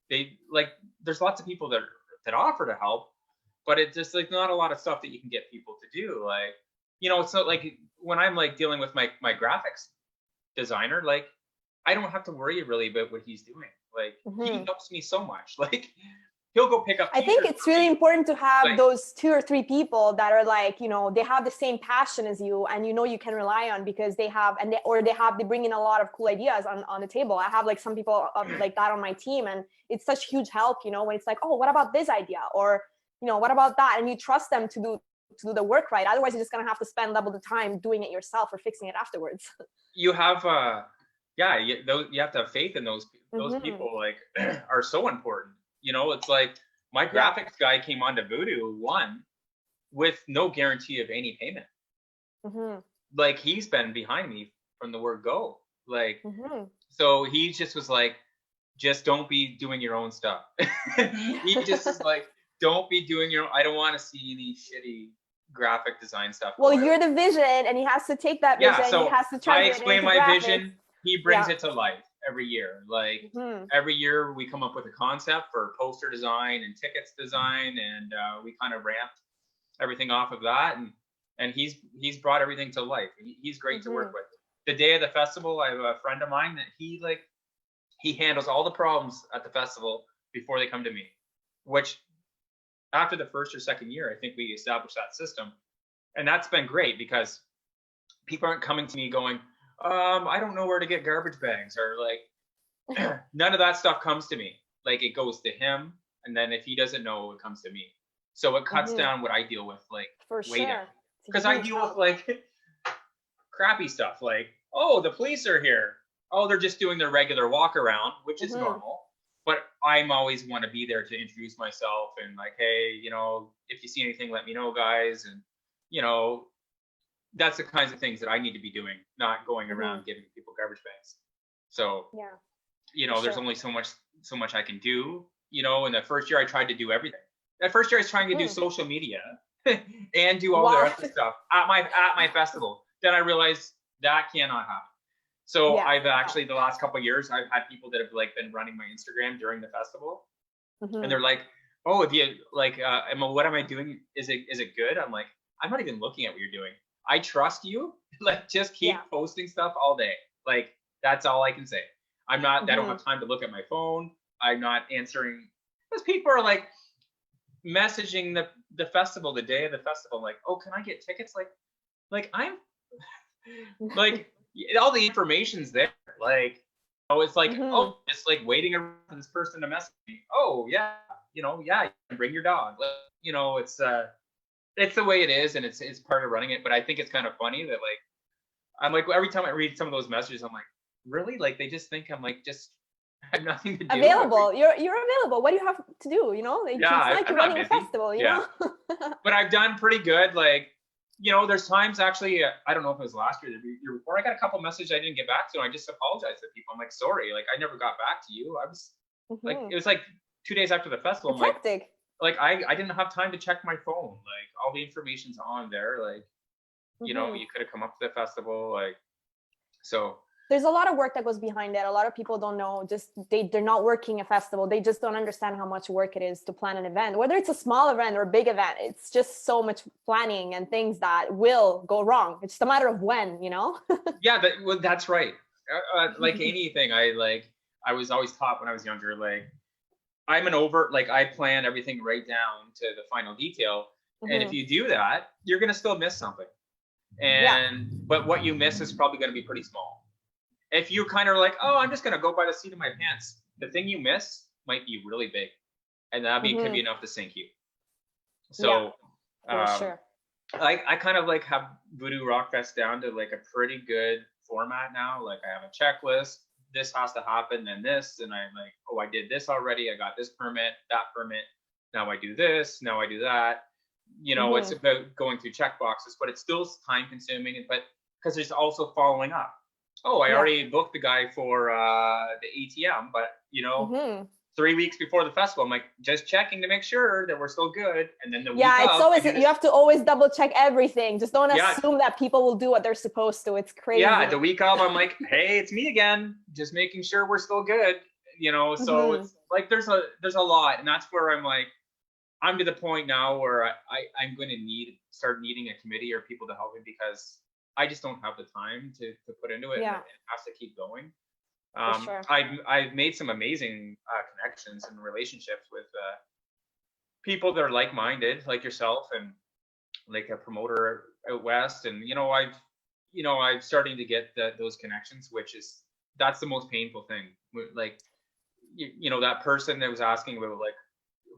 there's lots of people that offer to help, but it's just like not a lot of stuff that you can get people to do. Like, it's not like when I'm like dealing with my graphics designer, like I don't have to worry really about what he's doing. Like, he helps me so much. Like, he'll go pick up. I think it's really important to have like, those 2 or 3 people that are like, they have the same passion as you, and you can rely on, because they bring in a lot of cool ideas on the table. I have like some people like that on my team, and it's such huge help, when it's like, oh, what about this idea? Or, what about that? And you trust them to do the work right. Otherwise, you're just going to have to spend double the time doing it yourself or fixing it afterwards. You have, you have to have faith in those people, like, are so important. It's like my graphics guy came onto Voodoo with no guarantee of any payment. Like, he's been behind me from the word go. Like, so he just was like, just don't be doing your own stuff. He just is like, don't be doing your own. I don't want to see any shitty graphic design stuff. Well, you're the vision, and he has to take that vision. So he has to try. I explain my vision. He brings it to life every year. Like, every year we come up with a concept for poster design and tickets design, and we kind of ramped everything off of that, and he's brought everything to life. He's great to work with. The day of the festival, I have a friend of mine that he handles all the problems at the festival before they come to me, which after the first or second year, I think we established that system, and that's been great because people aren't coming to me going, I don't know where to get garbage bags, or like none of that stuff comes to me. Like it goes to him, and then if he doesn't know, it comes to me. So it cuts down what I deal with, like For way down. sure. It's a Because I huge deal with help. like crappy stuff, like, oh, the police are here. Oh, they're just doing their regular walk around, which is normal. But I'm always want to be there to introduce myself and like, hey, you know, if you see anything, let me know, guys. And you know, that's the kinds of things that I need to be doing, not going around giving people garbage bags. So, Yeah, you for know, there's sure. only so much I can do. You know, in the first year I tried to do everything. That first year I was trying to do social media and do all the Wow. other stuff at my festival. Then I realized that cannot happen. So Yeah. I've actually the last couple of years I've had people that have like been running my Instagram during the festival, and they're like, "Oh, if you like, what am I doing? Is it good?" I'm like, "I'm not even looking at what you're doing. I trust you. Like, just keep posting stuff all day. Like, that's all I can say. I'm not. I don't have time to look at my phone. I'm not answering because people are like messaging the festival the day of the festival, like, "Oh, can I get tickets?" Like I'm like all the information's there. Like, oh, it's like, oh, it's like waiting around for this person to message me. Oh yeah, you know, yeah, you can bring your dog. Like, you know, it's the way it is, and it's part of running it. But I think it's kind of funny that like I'm like every time I read some of those messages, I'm like, really? Like they just think I'm like just I have nothing to do. Available. You're available. What do you have to do? You know, it's Yeah, like I'm you're not running a busy. festival. You Yeah, know. but I've done pretty good. Like, you know, there's times actually, I don't know if it was last year, the year before, I got a couple messages I didn't get back to, and I just apologized to people. I'm like, sorry, like I never got back to you. I was like, it was like 2 days after the festival. It's I'm hectic. like I didn't have time to check my phone. Like all the information's on there. Like, you know, you could have come up to the festival. Like, so. There's a lot of work that goes behind it. A lot of people don't know, just they're not working a festival. They just don't understand how much work it is to plan an event, whether it's a small event or a big event. It's just so much planning and things that will go wrong. It's just a matter of when, you know. Yeah, well, that's right. Like anything, I was always taught when I was younger, like I plan everything right down to the final detail. And if you do that, you're gonna still miss something. But what you miss is probably gonna be pretty small. If you kind of like, oh, I'm just gonna go by the seat of my pants, the thing you miss might be really big, and that could be enough to sink you. So, for sure. I kind of like have Voodoo Rockfest down to like a pretty good format now. Like I have a checklist. This has to happen, and this, and I'm like, oh, I did this already. I got this permit, that permit. Now I do this. Now I do that. You know, it's about going through check boxes, but it's still time consuming. But because there's also following up. Oh, I already booked the guy for the ATM, but you know, 3 weeks before the festival, I'm like just checking to make sure that we're still good. And then the week it's of, always you have to always double check everything. Just don't assume that people will do what they're supposed to. It's crazy. Yeah, the week of, I'm like, hey, it's me again, just making sure we're still good. You know, so it's like there's a lot, and that's where I'm like, I'm to the point now where I'm going to start needing a committee or people to help me because I just don't have the time to put into it. And it has to keep going. For sure. I've made some amazing connections and relationships with people that are like-minded, like yourself, and like a promoter out west. And I'm starting to get those connections, which that's the most painful thing. Like that person that was asking about like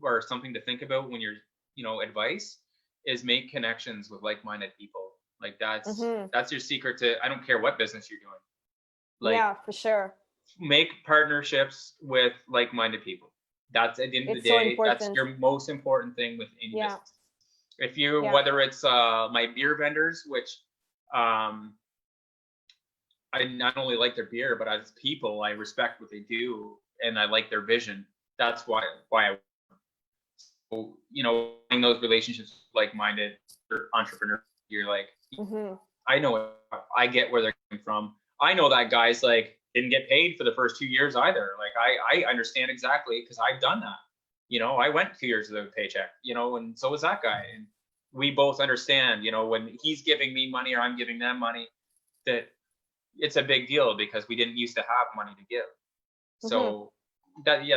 or something to think about when you're advice is make connections with like-minded people. Like that's your secret to, I don't care what business you're doing. Like, for sure. Make partnerships with like-minded people. That's at the end of the day, that's your most important thing with any business. If you, whether it's my beer vendors, which I not only like their beer, but as people, I respect what they do and I like their vision. That's why I, in those relationships, like-minded entrepreneurs, you're like, I know it. I get where they're coming from. I know that guys like didn't get paid for the first 2 years either. Like I understand exactly because I've done that. I went 2 years without a paycheck, and so was that guy. And we both understand, when he's giving me money or I'm giving them money, that it's a big deal because we didn't used to have money to give. So that's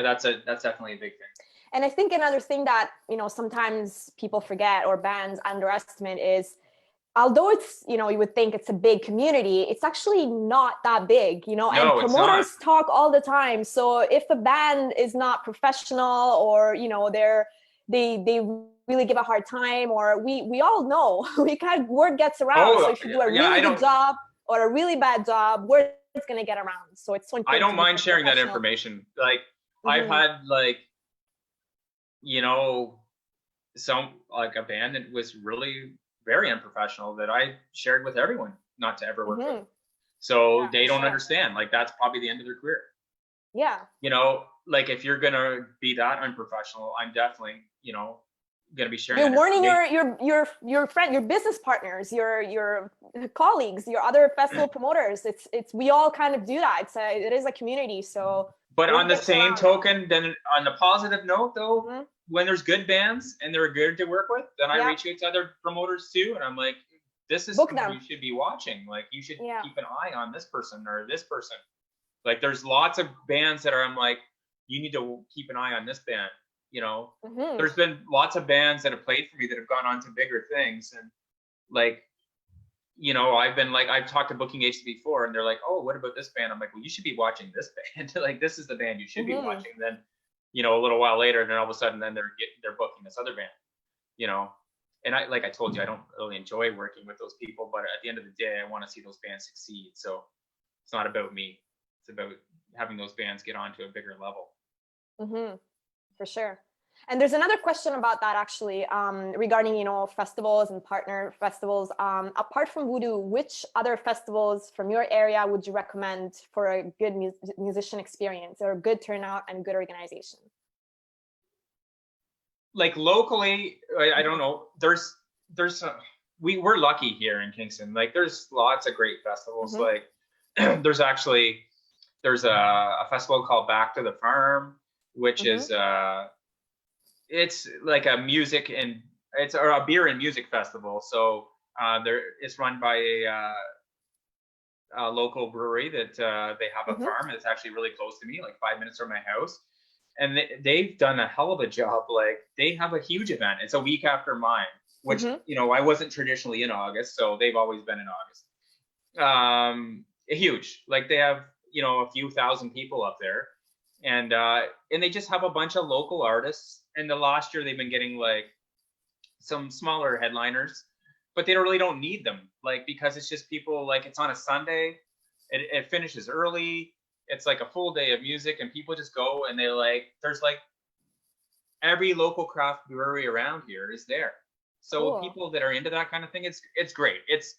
definitely a big thing. And I think another thing that, sometimes people forget or bands underestimate is although it's, you know, you would think it's a big community, it's actually not that big, you know, and No, it's not. promoters talk all the time. So if a band is not professional, or, you know, they really give a hard time, or we all know, we kind of, word gets around. So Oh, if you do a yeah, really good job or a really bad job, word is going to get around. So it's so important. I don't mind sharing that information. Like, I've had, like, you know, like a band that was really very unprofessional that I shared with everyone not to ever work with. So they don't understand. Like, that's probably the end of their career. Yeah. You know, like, if you're gonna be that unprofessional, I'm definitely, you know, gonna be sharing. You're warning your friend, your business partners, your colleagues, your other festival promoters. It's we all kind of do that. It is a community. So. But on the same token, then on the positive note, though, when there's good bands and they're good to work with, then I reach out to other promoters too, and I'm like, this is something you should be watching. Like, you should keep an eye on this person or this person. Like, there's lots of bands that I'm like, you need to keep an eye on this band. You know, there's been lots of bands that have played for me that have gone on to bigger things, and like, you know, I've talked to booking agents before, and they're like, oh, what about this band? I'm like, well, you should be watching this band. Like, this is the band you should be watching. Then, you know, a little while later, then all of a sudden, then they're booking this other band, you know. And like I told you, I don't really enjoy working with those people, but at the end of the day, I want to see those bands succeed. So it's not about me. It's about having those bands get onto a bigger level. For sure. And there's another question about that, actually, regarding, you know, festivals and partner festivals. Apart from Voodoo, which other festivals from your area would you recommend for a good musician experience, or a good turnout and good organization? Like, locally, I don't know. We're lucky here in Kingston. Like, there's lots of great festivals. Like, there's a festival called Back to the Farm, which is it's like a music and or a beer and music festival. So it's run by a local brewery that they have a farm that's actually really close to me, like 5 minutes from my house. And they've done a hell of a job. Like, they have a huge event. It's a week after mine, which, you know, I wasn't traditionally in August, so they've always been in August. Huge. Like, they have, you know, a few thousand people up there. And they just have a bunch of local artists. And the last year they've been getting like some smaller headliners, but they really don't need them. Like, because it's just people, like, it's on a Sunday, it finishes early. It's like a full day of music, and people just go, and there's like every local craft brewery around here is there. So people that are into that kind of thing, it's great. It's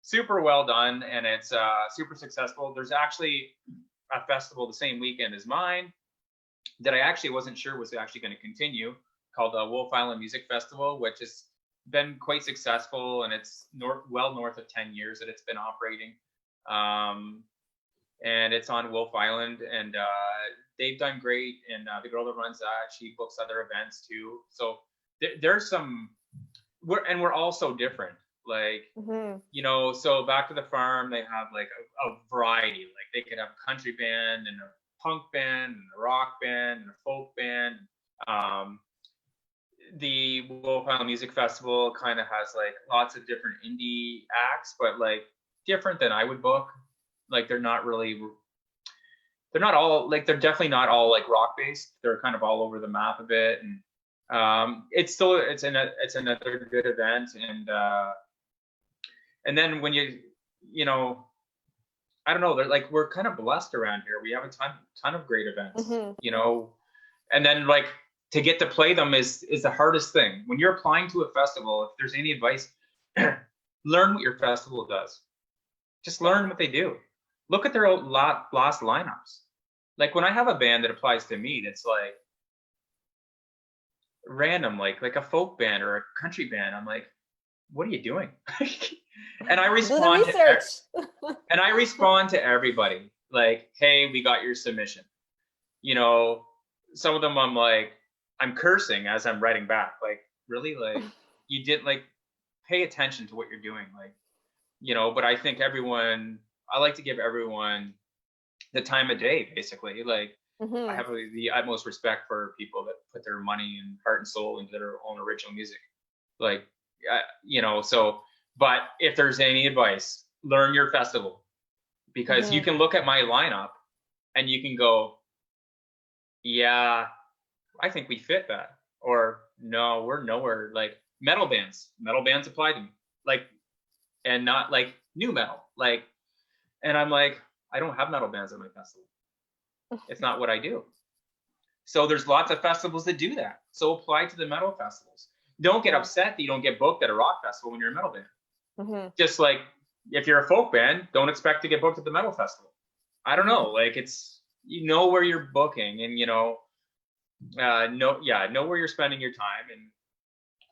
super well done, and it's super successful. There's actually a festival the same weekend as mine that I actually wasn't sure was actually going to continue, called the Wolf Island Music Festival, which has been quite successful, and it's well north of 10 years that it's been operating. And it's on Wolf Island, and they've done great. And the girl that runs that, she books other events too. So there's some, we're all so different. Like, you know, so Back to the Farm, they have like a variety. Like, they could have a country band and a punk band and a rock band and a folk band. The Wolf Island Music Festival kind of has like lots of different indie acts, but like different than I would book. Like, they're definitely not all like rock based. They're kind of all over the map a bit. And it's another good event. And then when you know, I don't know, we're kind of blessed around here. We have a ton of great events, you know, and then like to get to play them is the hardest thing. When you're applying to a festival, if there's any advice, learn what your festival does. Just learn what they do. Look at their last lineups. Like, when I have a band that applies to me, that's like random, like a folk band or a country band, I'm like, what are you doing? And I respond to everybody. Like, hey, we got your submission. You know, some of them I'm cursing as I'm writing back. Like, really? Like, you did, like, pay attention to what you're doing. Like, you know, but I think I like to give everyone the time of day, basically. Like, I have the utmost respect for people that put their money and heart and soul into their own original music. Like, you know, so But if there's any advice, learn your festival, because you can look at my lineup and you can go, yeah, I think we fit that, or no, we're nowhere. Like metal bands apply to me, like, and not like new metal, like, and I'm like, I don't have metal bands at my festival. It's not what I do. So there's lots of festivals that do that. So apply to the metal festivals. Don't get upset that you don't get booked at a rock festival when you're a metal band. Just like if you're a folk band, don't expect to get booked at the metal festival. I don't know. Like it's, you know where you're booking, and you know, know where you're spending your time, and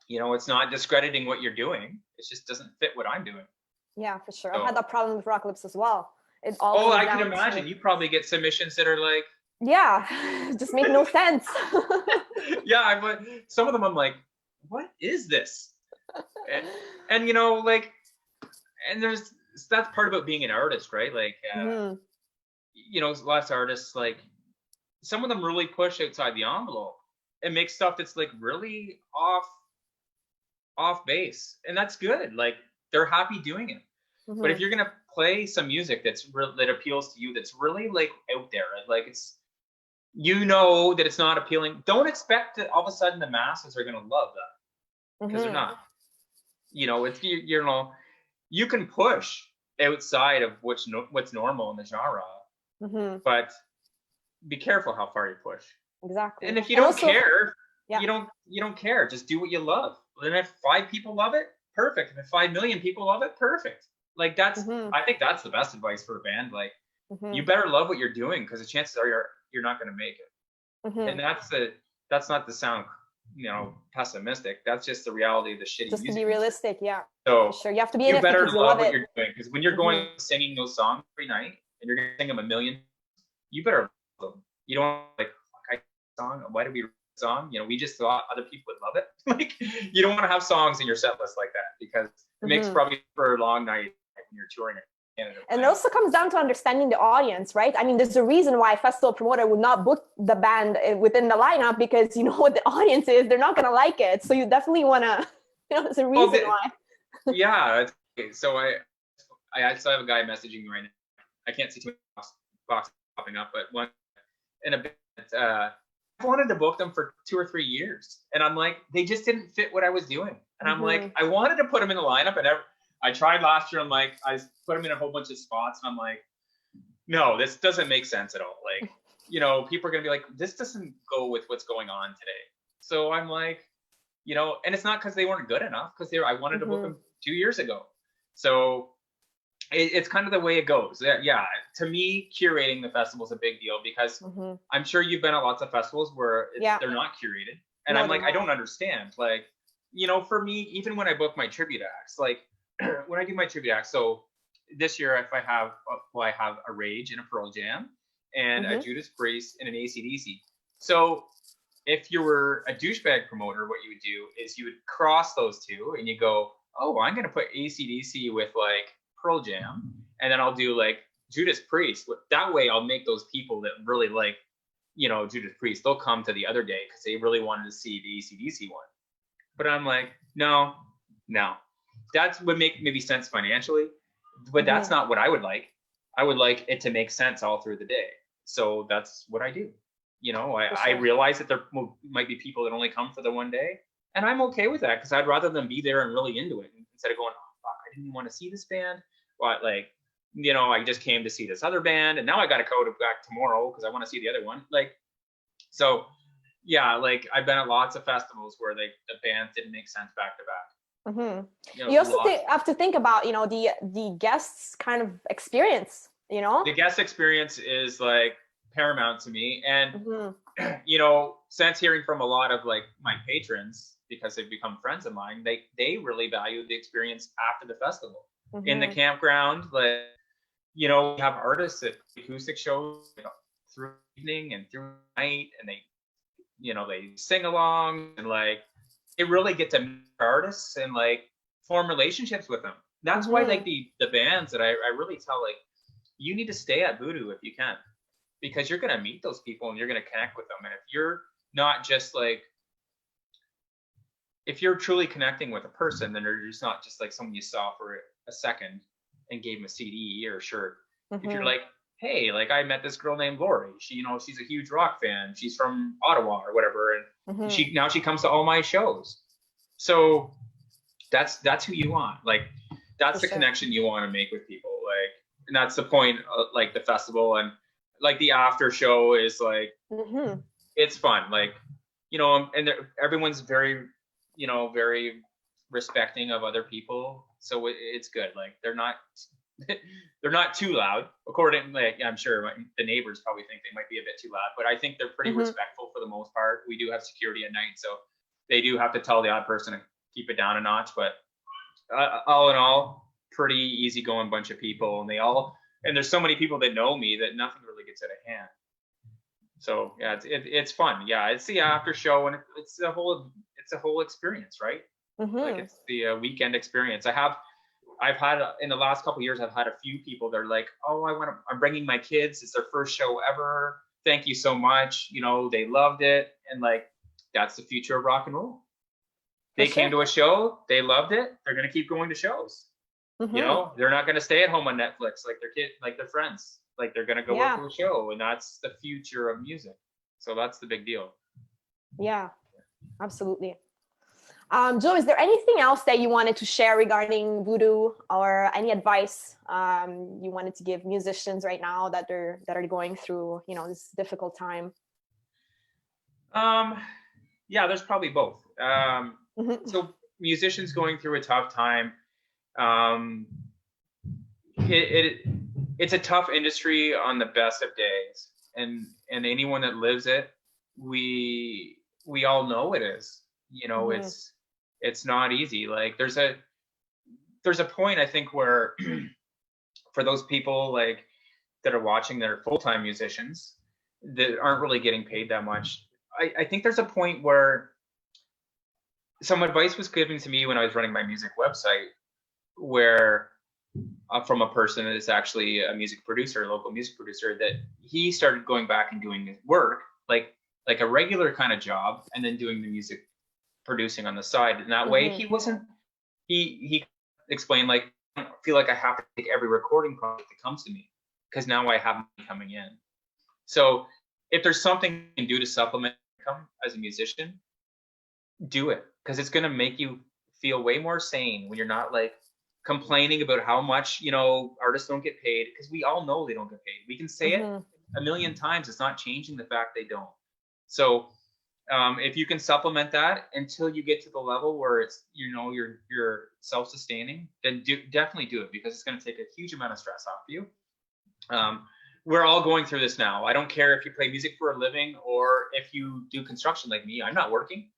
you know, it's not discrediting what you're doing. It just doesn't fit what I'm doing. Yeah, for sure. So, I've had that problem with Rock Lips as well. It all I can imagine. You probably get submissions that are like, yeah, just make no sense. yeah, but some of them I'm like, what is this? And you know, like, and that's part about being an artist, right? Like, you know, lots of artists, like, some of them really push outside the envelope and make stuff that's like really off base, and that's good. Like, they're happy doing it. But if you're gonna play some music that appeals to you, that's really like out there, like it's, you know, that it's not appealing, don't expect that all of a sudden the masses are gonna love that, because they're not. You know, it's, you know, you can push outside of what's normal in the genre, but be careful how far you push. Exactly. And if you don't care, you don't care. Just do what you love. And if 5 people love it, perfect. If 5 million people love it, perfect. Like that's, I think that's the best advice for a band. Like, you better love what you're doing, because the chances are you're not going to make it. And that's not to sound, you know, pessimistic. That's just the reality of the shitty just music. To be realistic, yeah. So sure, you have to be in it better because you love love what it. you're doing, because when you're going singing those songs every night and you're going to sing them 1 million, you better love them. You don't like, song, why did we write a song? You know, we just thought other people would love it. Like, you don't want to have songs in your set list like that, because it makes probably for a long night when you're touring Canada. And it also comes down to understanding the audience, right? I mean, there's a reason why a festival promoter would not book the band within the lineup, because you know what the audience is, they're not going to like it. So you definitely want to, you know, there's a reason why. Yeah. So I still have a guy messaging me right now. I can't see too many boxes popping up, but one in a bit, I wanted to book them for 2 or 3 years, and I'm like, they just didn't fit what I was doing. And I'm like, I wanted to put them in the lineup, and I tried last year. I'm like, I put them in a whole bunch of spots, and I'm like, no, this doesn't make sense at all. Like, you know, people are gonna be like, this doesn't go with what's going on today. So I'm like, you know, and it's not because they weren't good enough, because I wanted to book them 2 years ago. So it's kind of the way it goes. Yeah, to me, curating the festival is a big deal, because I'm sure you've been at lots of festivals where they're not curated, and I'm like, I don't understand. Like, you know, for me, even when I book my tribute acts, like when I do my tribute acts, so this year, if I have a Rage and a Pearl Jam and a Judas Priest and an AC/DC. So if you were a douchebag promoter, what you would do is you would cross those two, and you go, oh, I'm gonna put AC/DC with like Pearl Jam, and then I'll do like Judas Priest. That way I'll make those people that really like, you know, Judas Priest, they'll come to the other day because they really wanted to see the AC/DC one. But I'm like, no, that would make maybe sense financially, but that's not what I would like. I would like it to make sense all through the day. So that's what I do. You know, I realize that there might be people that only come for the one day, and I'm okay with that, because I'd rather them be there and really into it, instead of going, oh, fuck, I didn't want to see this band. But like, you know, I just came to see this other band, and now I got to go back tomorrow because I want to see the other one. Like, so yeah, like I've been at lots of festivals where the bands didn't make sense back to back. You also have to think about, you know, the guests' kind of experience. You know, the guest experience is like paramount to me, and you know, since hearing from a lot of like my patrons, because they've become friends of mine, they really value the experience after the festival. In the campground, like, you know, we have artists at acoustic shows, you know, through the evening and through the night, and they, you know, they sing along, and like they really get to meet artists and like form relationships with them. That's why like the bands that I really tell, like, you need to stay at Voodoo if you can, because you're gonna meet those people and you're gonna connect with them. And if you're not just like, if you're truly connecting with a person, then they're just not just like someone you saw for a second and gave them a CD or a shirt. If you're like, hey, like I met this girl named Lori. She, you know, she's a huge rock fan. She's from Ottawa or whatever, and she comes to all my shows. So that's who you want. Like that's the connection you want to make with people. Like, and that's the point of, like the festival, and like the after show is like it's fun. Like, you know, and everyone's very, you know, very respecting of other people, so it's good. Like they're not they're not too loud. According, like I'm sure the neighbors probably think they might be a bit too loud, but I think they're pretty respectful for the most part. We do have security at night, so they do have to tell the odd person to keep it down a notch. But all in all, pretty easygoing bunch of people, and there's so many people that know me that nothing really gets out of hand. So yeah, it's fun. Yeah, it's the after show, and it's the whole experience, right? Like it's the weekend experience. I've had in the last couple of years, I've had a few people that are like, oh, I'm bringing my kids. It's their first show ever. Thank you so much. You know, they loved it, and like that's the future of rock and roll. They came to a show, they loved it. They're gonna keep going to shows. You know, they're not gonna stay at home on Netflix like their friends. Like they're gonna go out to a show, and that's the future of music. So that's the big deal. Yeah, absolutely. Joe, is there anything else that you wanted to share regarding Voodoo, or any advice you wanted to give musicians right now that are going through, you know, this difficult time? Yeah, there's probably both. So musicians going through a tough time. It's a tough industry on the best of days, and anyone that lives it, we all know it is. You know, it's not easy. Like there's a point, I think, where for those people like that are watching that are full-time musicians that aren't really getting paid that much, I think there's a point where some advice was given to me when I was running my music website, where from a person that is actually a music producer, a local music producer, that he started going back and doing his work like a regular kind of job, and then doing the music producing on the side. And that way he explained, like, I don't feel like I have to take every recording project that comes to me, because now I have money coming in. So if there's something you can do to supplement income as a musician, do it, because it's going to make you feel way more sane when you're not like complaining about how much, you know, artists don't get paid, because we all know they don't get paid. We can say it a million times. It's not changing the fact they don't. So if you can supplement that until you get to the level where it's, you know, you're self-sustaining, then definitely do it, because it's going to take a huge amount of stress off you. We're all going through this now. I don't care if you play music for a living or if you do construction like me. I'm not working.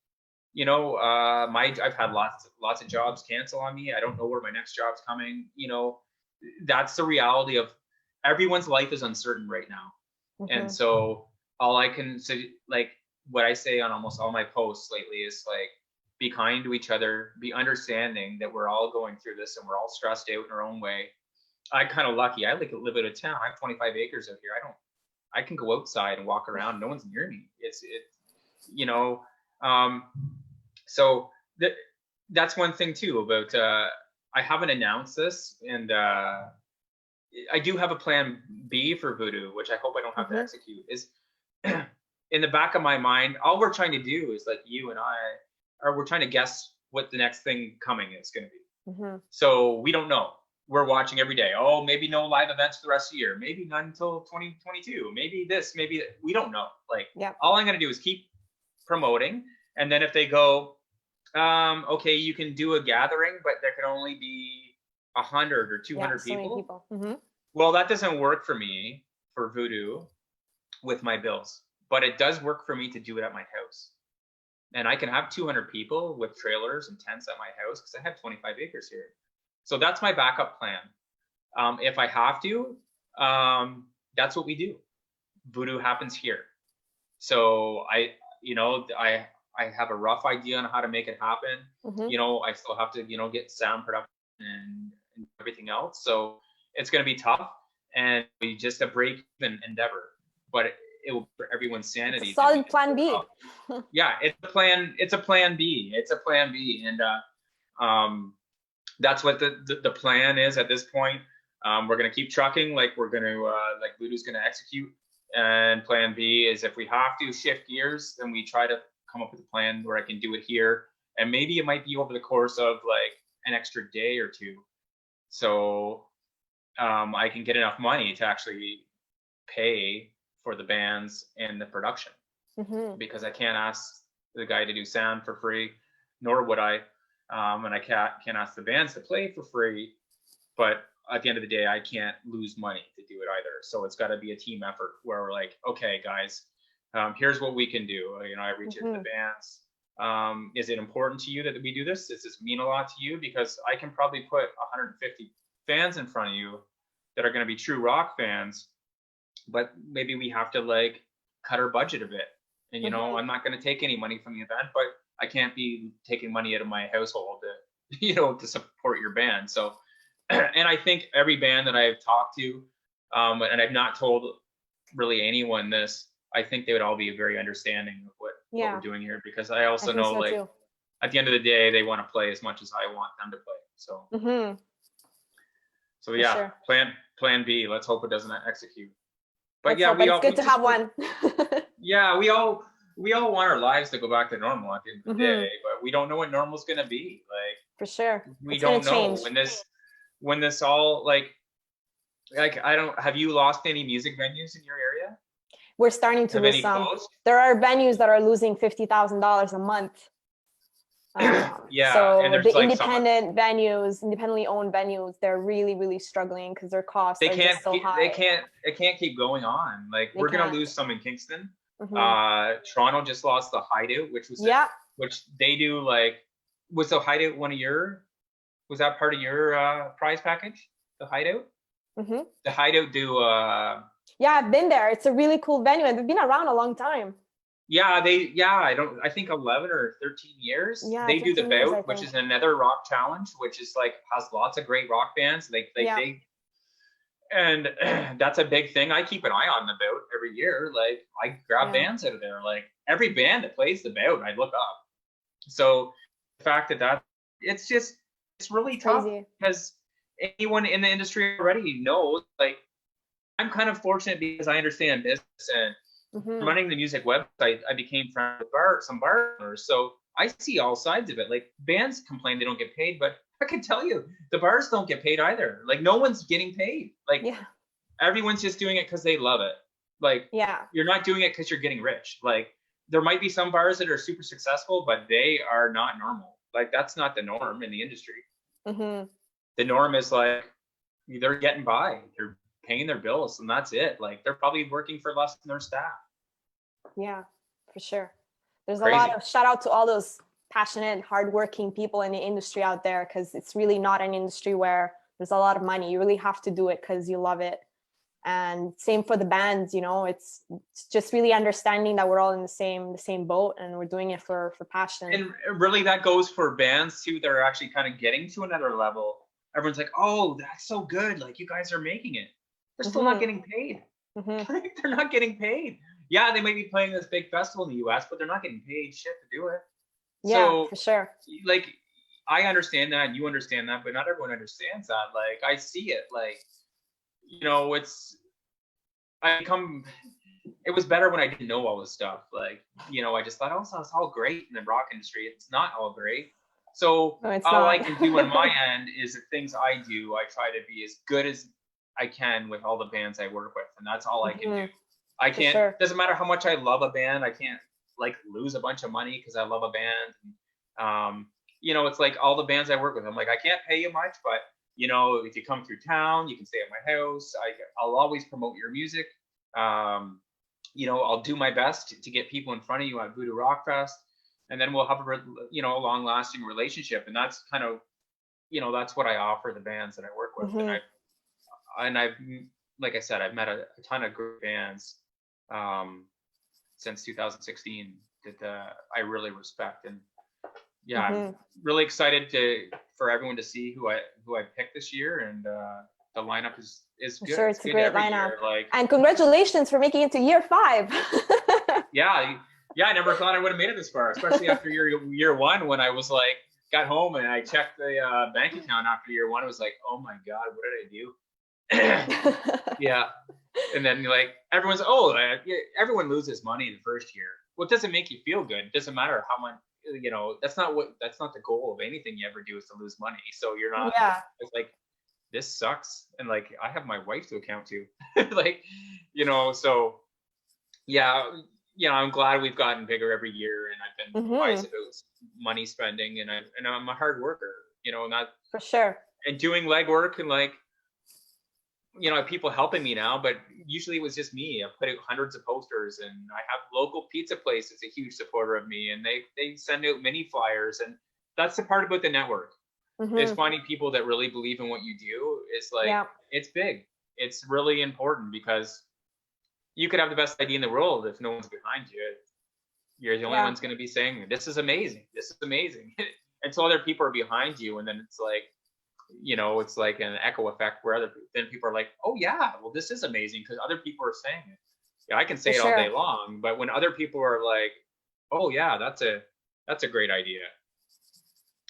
You know, I've had lots of jobs cancel on me. I don't know where my next job's coming. You know, that's the reality of everyone's life is uncertain right now. And so all I can say, like what I say on almost all my posts lately, is like, be kind to each other, be understanding that we're all going through this and we're all stressed out in our own way. I'm kind of lucky. I live out of town. I have 25 acres out here. I can go outside and walk around. No one's near me. You know, so that's one thing too about, I haven't announced this, and I do have a plan B for Voodoo, which I hope I don't have to execute. Is in the back of my mind, all we're trying to do is, like, you and I we're trying to guess what the next thing coming is going to be. So we don't know. We're watching every day. Oh, maybe no live events for the rest of the year. Maybe none until 2022. Maybe this, maybe that. We don't know. Like, all I'm going to do is keep promoting. And then if they go, okay, you can do a gathering, but there can only be 100 or 200 people. Well, that doesn't work for me for Voodoo with my bills, but it does work for me to do it at my house. And I can have 200 people with trailers and tents at my house, because I have 25 acres here. So that's my backup plan. If I have to, that's what we do. Voodoo happens here. So I have a rough idea on how to make it happen. You know, I still have to, you know, get sound production and everything else. So it's going to be tough, and we just a break-even endeavor. But it will for everyone's sanity. It's a solid plan B. Yeah, it's a plan. It's a plan B. It's a plan B, and that's what the plan is at this point. We're gonna keep trucking, like we're gonna like Voodoo's gonna execute. And plan B is if we have to shift gears, then we try to come up with a plan where I can do it here, and maybe it might be over the course of like an extra day or two, so I can get enough money to actually pay for the bands and the production, because I can't ask the guy to do sound for free, nor would I, and I can't ask the bands to play for free, but at the end of the day, I can't lose money to do it either. So it's got to be a team effort where we're like, okay, guys, here's what we can do. You know, I reach out to the bands. Is it important to you that we do this? Does this mean a lot to you? Because I can probably put 150 fans in front of you that are going to be true rock fans, but maybe we have to like cut our budget a bit. And, you know, I'm not going to take any money from the event, but I can't be taking money out of my household to, you know, to support your band. So, and I think every band that I've talked to, and I've not told really anyone this, I think they would all be very understanding of what we're doing here, because I also know so like too. At the end of the day, they want to play as much as I want them to play. So, so yeah, plan B. Let's hope it doesn't execute. But yeah, it's good to have one. Yeah, we all want our lives to go back to normal at the end of the day, but we don't know what normal's gonna be. Like for sure, we don't know when this all like I don't. Have you lost any music venues in your area? We're starting to lose some. There are venues that are losing $50,000 a month. Yeah. So and the like independent venues, independently owned venues, they're really, really struggling because their costs are just so high. It can't keep going on. Like we're gonna lose some in Kingston. Toronto just lost the Hideout, which was which they do like. Was the Hideout one of your? Was that part of your prize package? The Hideout. The Hideout do. Yeah, I've been there. It's a really cool venue, and they've been around a long time. Yeah, I think 11 or 13 years. Yeah, they do the Bout, which is another rock challenge, which is like has lots of great rock bands. And that's a big thing. I keep an eye on the Bout every year. Like I grab bands out of there. Like every band that plays the Bout, I look up. So the fact that it's really tough because anyone in the industry already knows. Like I'm kind of fortunate because I understand business and. Running the music website, I became friends with some bar owners, so I see all sides of it. Like bands complain they don't get paid, but I can tell you the bars don't get paid either. Like no one's getting paid. Like everyone's just doing it because they love it. Like you're not doing it because you're getting rich. Like there might be some bars that are super successful, but they are not normal. Like that's not the norm in the industry. The norm is like they're getting by. They're paying their bills and that's it. Like they're probably working for less than their staff. Yeah, for sure. There's a lot of shout out to all those passionate, hardworking people in the industry out there, because it's really not an industry where there's a lot of money. You really have to do it because you love it. And same for the bands, you know, it's just really understanding that we're all in the same boat and we're doing it for passion. And really that goes for bands too that are actually kind of getting to another level. Everyone's like, oh, that's so good. Like you guys are making it. They're still not getting paid. Like, they're not getting paid. Yeah, they might be playing this big festival in the US, but they're not getting paid shit to do it. Yeah, so, for sure. Like, I understand that, and you understand that, but not everyone understands that. Like, I see it. Like, you know, it was better when I didn't know all this stuff. Like, you know, I just thought, oh, it's all great in the rock industry. It's not all great. So all I can do on my end is the things I do, I try to be as good as I can with all the bands I work with, and that's all I can do. I can't. Doesn't matter how much I love a band. I can't like lose a bunch of money because I love a band. You know, it's like all the bands I work with. I'm like, I can't pay you much, but you know, if you come through town, you can stay at my house. I'll always promote your music. You know, I'll do my best to get people in front of you at Voodoo Rockfest, and then we'll have a long-lasting relationship. And that's kind of, you know, that's what I offer the bands that I work with. And I've, like I said, I've met a ton of great bands since 2016 that I really respect. And yeah, I'm really excited for everyone to see who I picked this year. And the lineup is I'm good. sure It's it's a good great every lineup. year. Like, And congratulations for making it to year 5. yeah, yeah. I never thought I would have made it this far, especially after year one, when I was like, got home and I checked the bank account after year one. I was like, oh my God, what did I do? Yeah. And then like everyone's, yeah, everyone loses money in the first year. Well, it doesn't make you feel good. It doesn't matter how much, that's not the goal of anything you ever do, is to lose money. So you're not, Yeah. it's like, this sucks. And like, I have my wife to account to. Like, so yeah, I'm glad we've gotten bigger every year, and I've been wise about money spending, and I'm a hard worker, not For sure. and doing legwork, and like, people helping me now, but usually it was just me. I put out hundreds of posters, and I have local pizza place that's a huge supporter of me, and they send out mini flyers, and that's the part about the network, is finding people that really believe in what you do. Is like, it's big. It's really important, because you could have the best idea in the world, if no one's behind you, you're the only one's going to be saying, this is amazing, this is amazing. Until other people are behind you, and then it's like, it's like an echo effect where then people are like, oh yeah, well, this is amazing because other people are saying it. Yeah, I can say it all day long, but when other people are like, oh yeah, that's a great idea.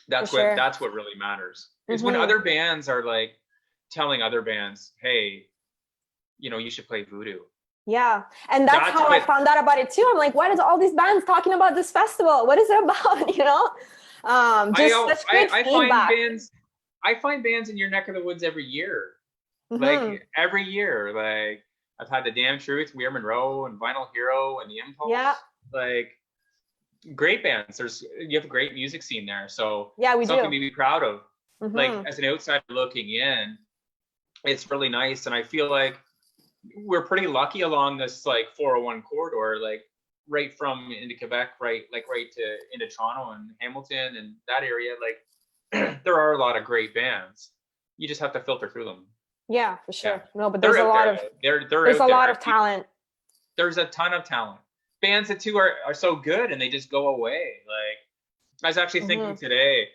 That's what really matters. Is when other bands are like telling other bands, hey, you should play Voodoo. Yeah. And that's how I found out about it too. I'm like, why is all these bands talking about this festival? What is it about? Such great feedback. I find bands in your neck of the woods every year. Like every year. Like, I've had the Damn Truth, Weir Monroe, and Vinyl Hero, and the Impulse. Yeah. Like, great bands. You have a great music scene there. So yeah, we something do. to be proud of. Like, as an outsider looking in, it's really nice. And I feel like we're pretty lucky along this like 401 corridor, like right from into Quebec, right to into Toronto and Hamilton and that area. Like, there are a lot of great bands. You just have to filter through them. Yeah, for sure. Yeah. No, but there's a lot of talent. There's a ton of talent. Bands that too are so good and they just go away. Like, I was actually thinking today,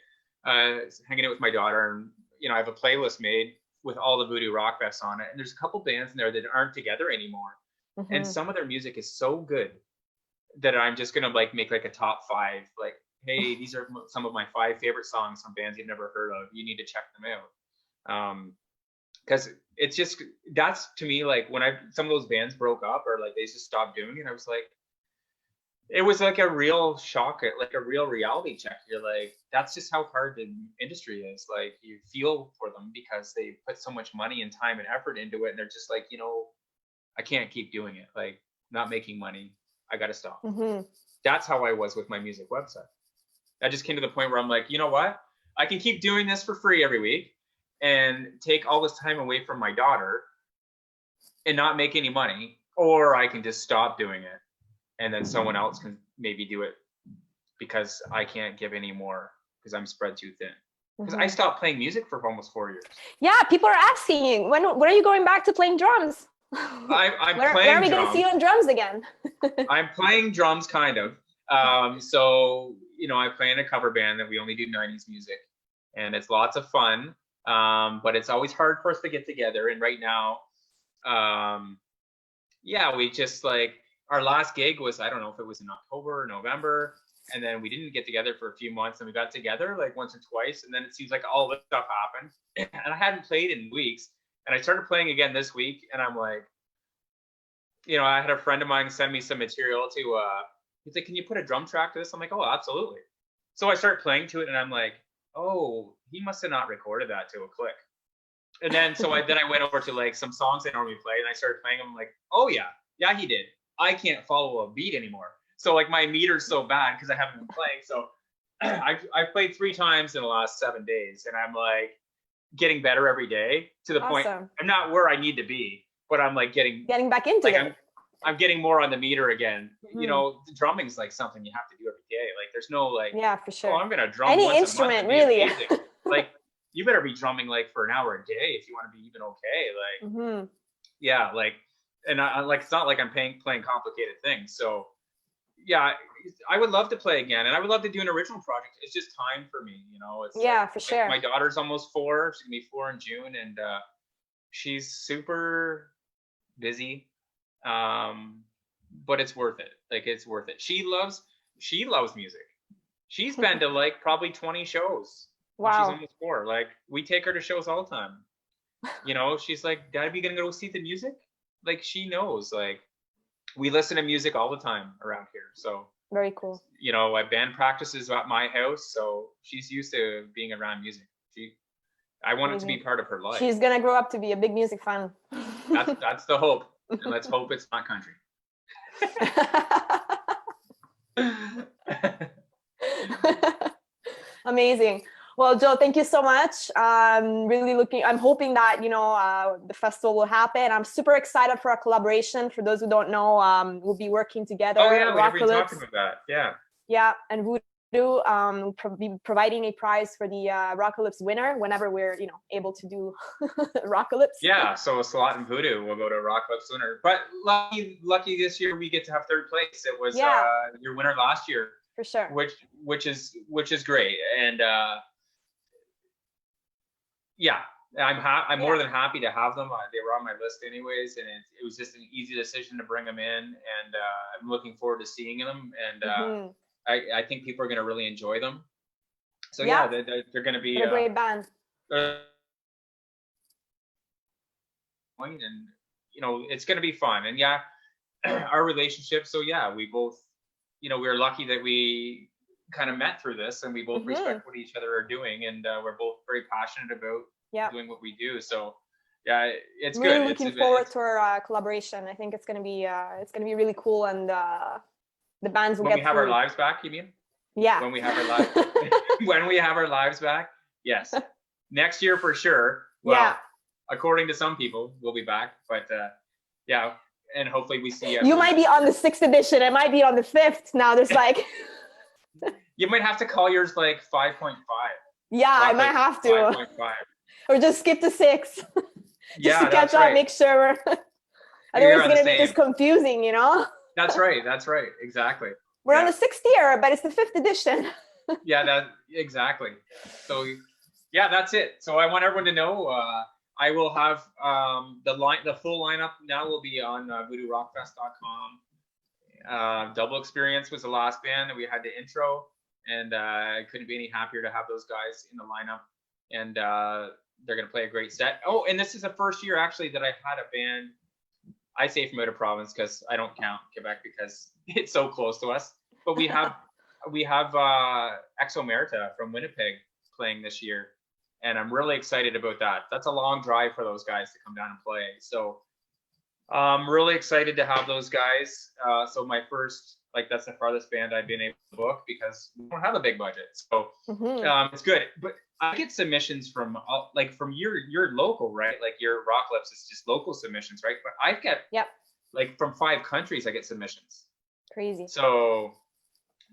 hanging out with my daughter, and I have a playlist made with all the Voodoo Rockfest on it, and there's a couple bands in there that aren't together anymore, and some of their music is so good that I'm just gonna like make like a top 5. Like, hey, these are some of my 5 favorite songs from bands you've never heard of. You need to check them out. Because it's just, that's to me, like, when some of those bands broke up or like they just stopped doing it, I was like, it was like a real shock, like a real reality check. You're like, that's just how hard the industry is. Like, you feel for them because they put so much money and time and effort into it, and they're just like, I can't keep doing it. Like, not making money. I got to stop. That's how I was with my music website. I just came to the point where I'm like, you know what? I can keep doing this for free every week and take all this time away from my daughter and not make any money, or I can just stop doing it. And then someone else can maybe do it because I can't give any more because I'm spread too thin. Because I stopped playing music for almost 4 years. Yeah, people are asking you, when are you going back to playing drums? I'm playing drums. Where are we going to see you on drums again? I'm playing drums, kind of. So, I play in a cover band that we only do 90s music. And it's lots of fun. But it's always hard for us to get together. And right now, we just like, our last gig was, I don't know if it was in October or November, and then we didn't get together for a few months, and we got together like once or twice, and then it seems like all this stuff happened, and I hadn't played in weeks, and I started playing again this week, and I'm like, I had a friend of mine send me some material to, he's like, can you put a drum track to this? I'm like, oh, absolutely. So I start playing to it, and I'm like, oh, he must have not recorded that to a click. And then, I went over to like some songs I normally play, and I started playing them, like, oh yeah, he did. I can't follow a beat anymore. So like my meter's so bad because I haven't been playing. So I've played 3 times in the last 7 days, and I'm like getting better every day to the point I'm not where I need to be, but I'm like getting back into it. I'm getting more on the meter again. Drumming's like something you have to do every day. Like, there's no like, yeah, for sure. Oh, I'm gonna drum any once instrument, a month really. Like, you better be drumming like for an hour a day if you want to be even okay. Like, yeah, like. And it's not like I'm playing complicated things. So, yeah, I would love to play again, and I would love to do an original project. It's just time for me, It's for sure. My daughter's almost 4; she's gonna be 4 in June, and she's super busy, but it's worth it. Like, it's worth it. She loves music. She's been to like probably 20 shows. Wow. She's almost 4. Like, we take her to shows all the time. You know, she's like, Dad, are you gonna go see the music? Like, she knows. Like, we listen to music all the time around here. So very cool. You know, band practices at my house, so she's used to being around music. I want it to be part of her life. She's gonna grow up to be a big music fan. That's the hope, and let's hope it's not country. Amazing. Well, Joe, thank you so much. I'm hoping that, you know, the festival will happen. I'm super excited for our collaboration. For those who don't know, we'll be working together. Oh yeah, we haven't talked about that. Yeah. Yeah, and Voodoo be providing a prize for the Rockalypse winner whenever we're, you know, able to do Rockalypse. Yeah, so a slot in Voodoo will go to Rockalypse winner. But lucky this year we get to have 3rd place. It was your winner last year. For sure. Which is great. And yeah, I'm more than happy to have them. They were on my list anyways, and it was just an easy decision to bring them in, and I'm looking forward to seeing them. And I think people are going to really enjoy them. So yeah, they're going to be a great band. And you know, it's going to be fun. And yeah, our relationship. So yeah, we both, you know, we're lucky that we kind of met through this, and we both respect what each other are doing, and we're both very passionate about doing what we do. So yeah, it's really good. Looking forward to our collaboration. I think it's gonna be really cool, and the bands will when we have our lives back. You mean? Yeah. When we have our lives, when we have our lives back, yes, next year for sure. Well, according to some people, we'll be back, but yeah, and hopefully we see. You might be on the 6th edition. It might be on the 5th. Now there's like. You might have to call yours like 5.5. Yeah, I might have to. 5.5. Or just skip to 6. Just to catch up, make sure. Otherwise, it's going to be just confusing, you know? That's right. Exactly. We're on the 6th year, but it's the 5th edition. Yeah, exactly. So, yeah, that's it. So I want everyone to know I will have the full lineup now will be on voodoorockfest.com. Double Experience was the last band that we had to intro, and I couldn't be any happier to have those guys in the lineup, and they're going to play a great set. Oh, and this is the first year actually that I had a band, I say from out of province because I don't count Quebec because it's so close to us, but we have Exo Merita from Winnipeg playing this year, and I'm really excited about that. That's a long drive for those guys to come down and play, so I'm really excited to have those guys. So my first, like, that's the farthest band I've been able to book because we don't have a big budget. So it's good. But I get submissions from your local, right? Like your Rockalypse is just local submissions, right? But I get like from 5 countries I get submissions. Crazy. So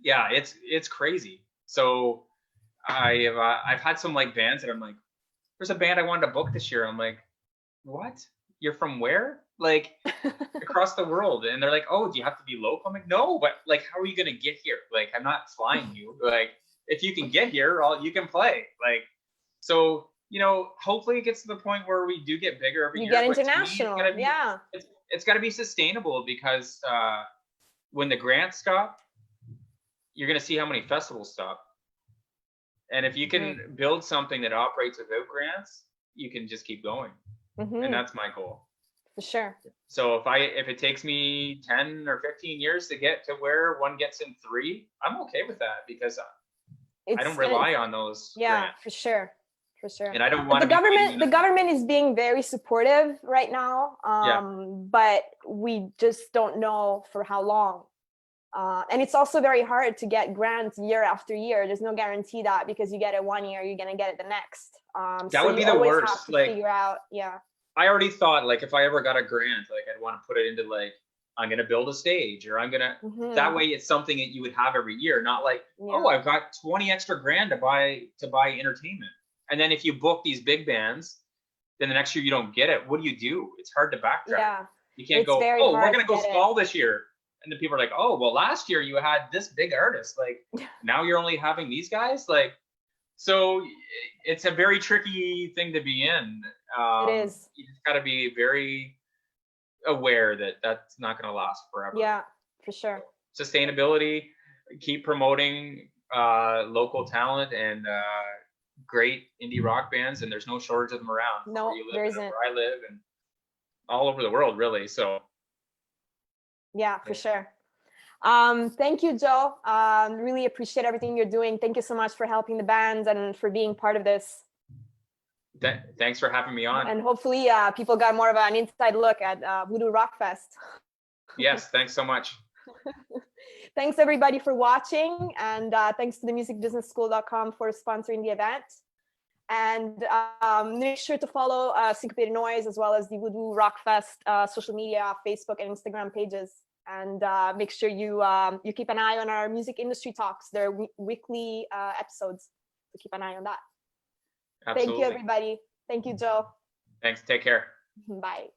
yeah, it's crazy. So I've had some like bands that I'm like, there's a band I wanted to book this year. I'm like, what? You're from where? Like across the world. And they're like, oh, do you have to be local? I'm like, no, but like, how are you going to get here? Like, I'm not flying you. Like, if you can get here, you can play. Like, so, you know, hopefully it gets to the point where we do get bigger every year. You get international. It's got to be sustainable because when the grants stop, you're going to see how many festivals stop. And if you can build something that operates without grants, you can just keep going. And that's my goal. For sure. So if it takes me 10 or 15 years to get to where one gets in 3, I'm okay with that because I don't rely on those. Yeah, grants. For sure. And I don't want the government is being very supportive right now. But we just don't know for how long. And it's also very hard to get grants year after year. There's no guarantee that because you get it one year, you're gonna get it the next. That would be the worst. Have to figure out, I already thought like if I ever got a grant, like I'd want to put it into like I'm gonna build a stage or I'm gonna. That way, it's something that you would have every year, not like oh I've got 20 extra grand to buy entertainment. And then if you book these big bands, then the next year you don't get it. What do? It's hard to backtrack. Yeah, you can't go. Oh, we're gonna go small this year. And then people are like, oh, well, last year you had this big artist. Like, now you're only having these guys. Like, So it's a very tricky thing to be in. It is. You just got to be very aware that that's not going to last forever. Yeah, for sure. Sustainability, keep promoting local talent and great indie rock bands, and there's no shortage of them around. No, where you live there and isn't. where I live, and all over the world, really. So yeah, for sure. Thank you, Joe. Really appreciate everything you're doing. Thank you so much for helping the bands and for being part of this. Thanks for having me on. And hopefully people got more of an inside look at Voodoo Rockfest. Yes, thanks so much. Thanks everybody for watching, and thanks to the musicbusinessschool.com for sponsoring the event. And make sure to follow Sincop8ed Noize as well as the Voodoo Rockfest social media, Facebook and Instagram pages. And make sure you keep an eye on our music industry talks. They're weekly episodes, so keep an eye on that. Absolutely. Thank you, everybody. Thank you, Joe. Thanks. Take care. Bye.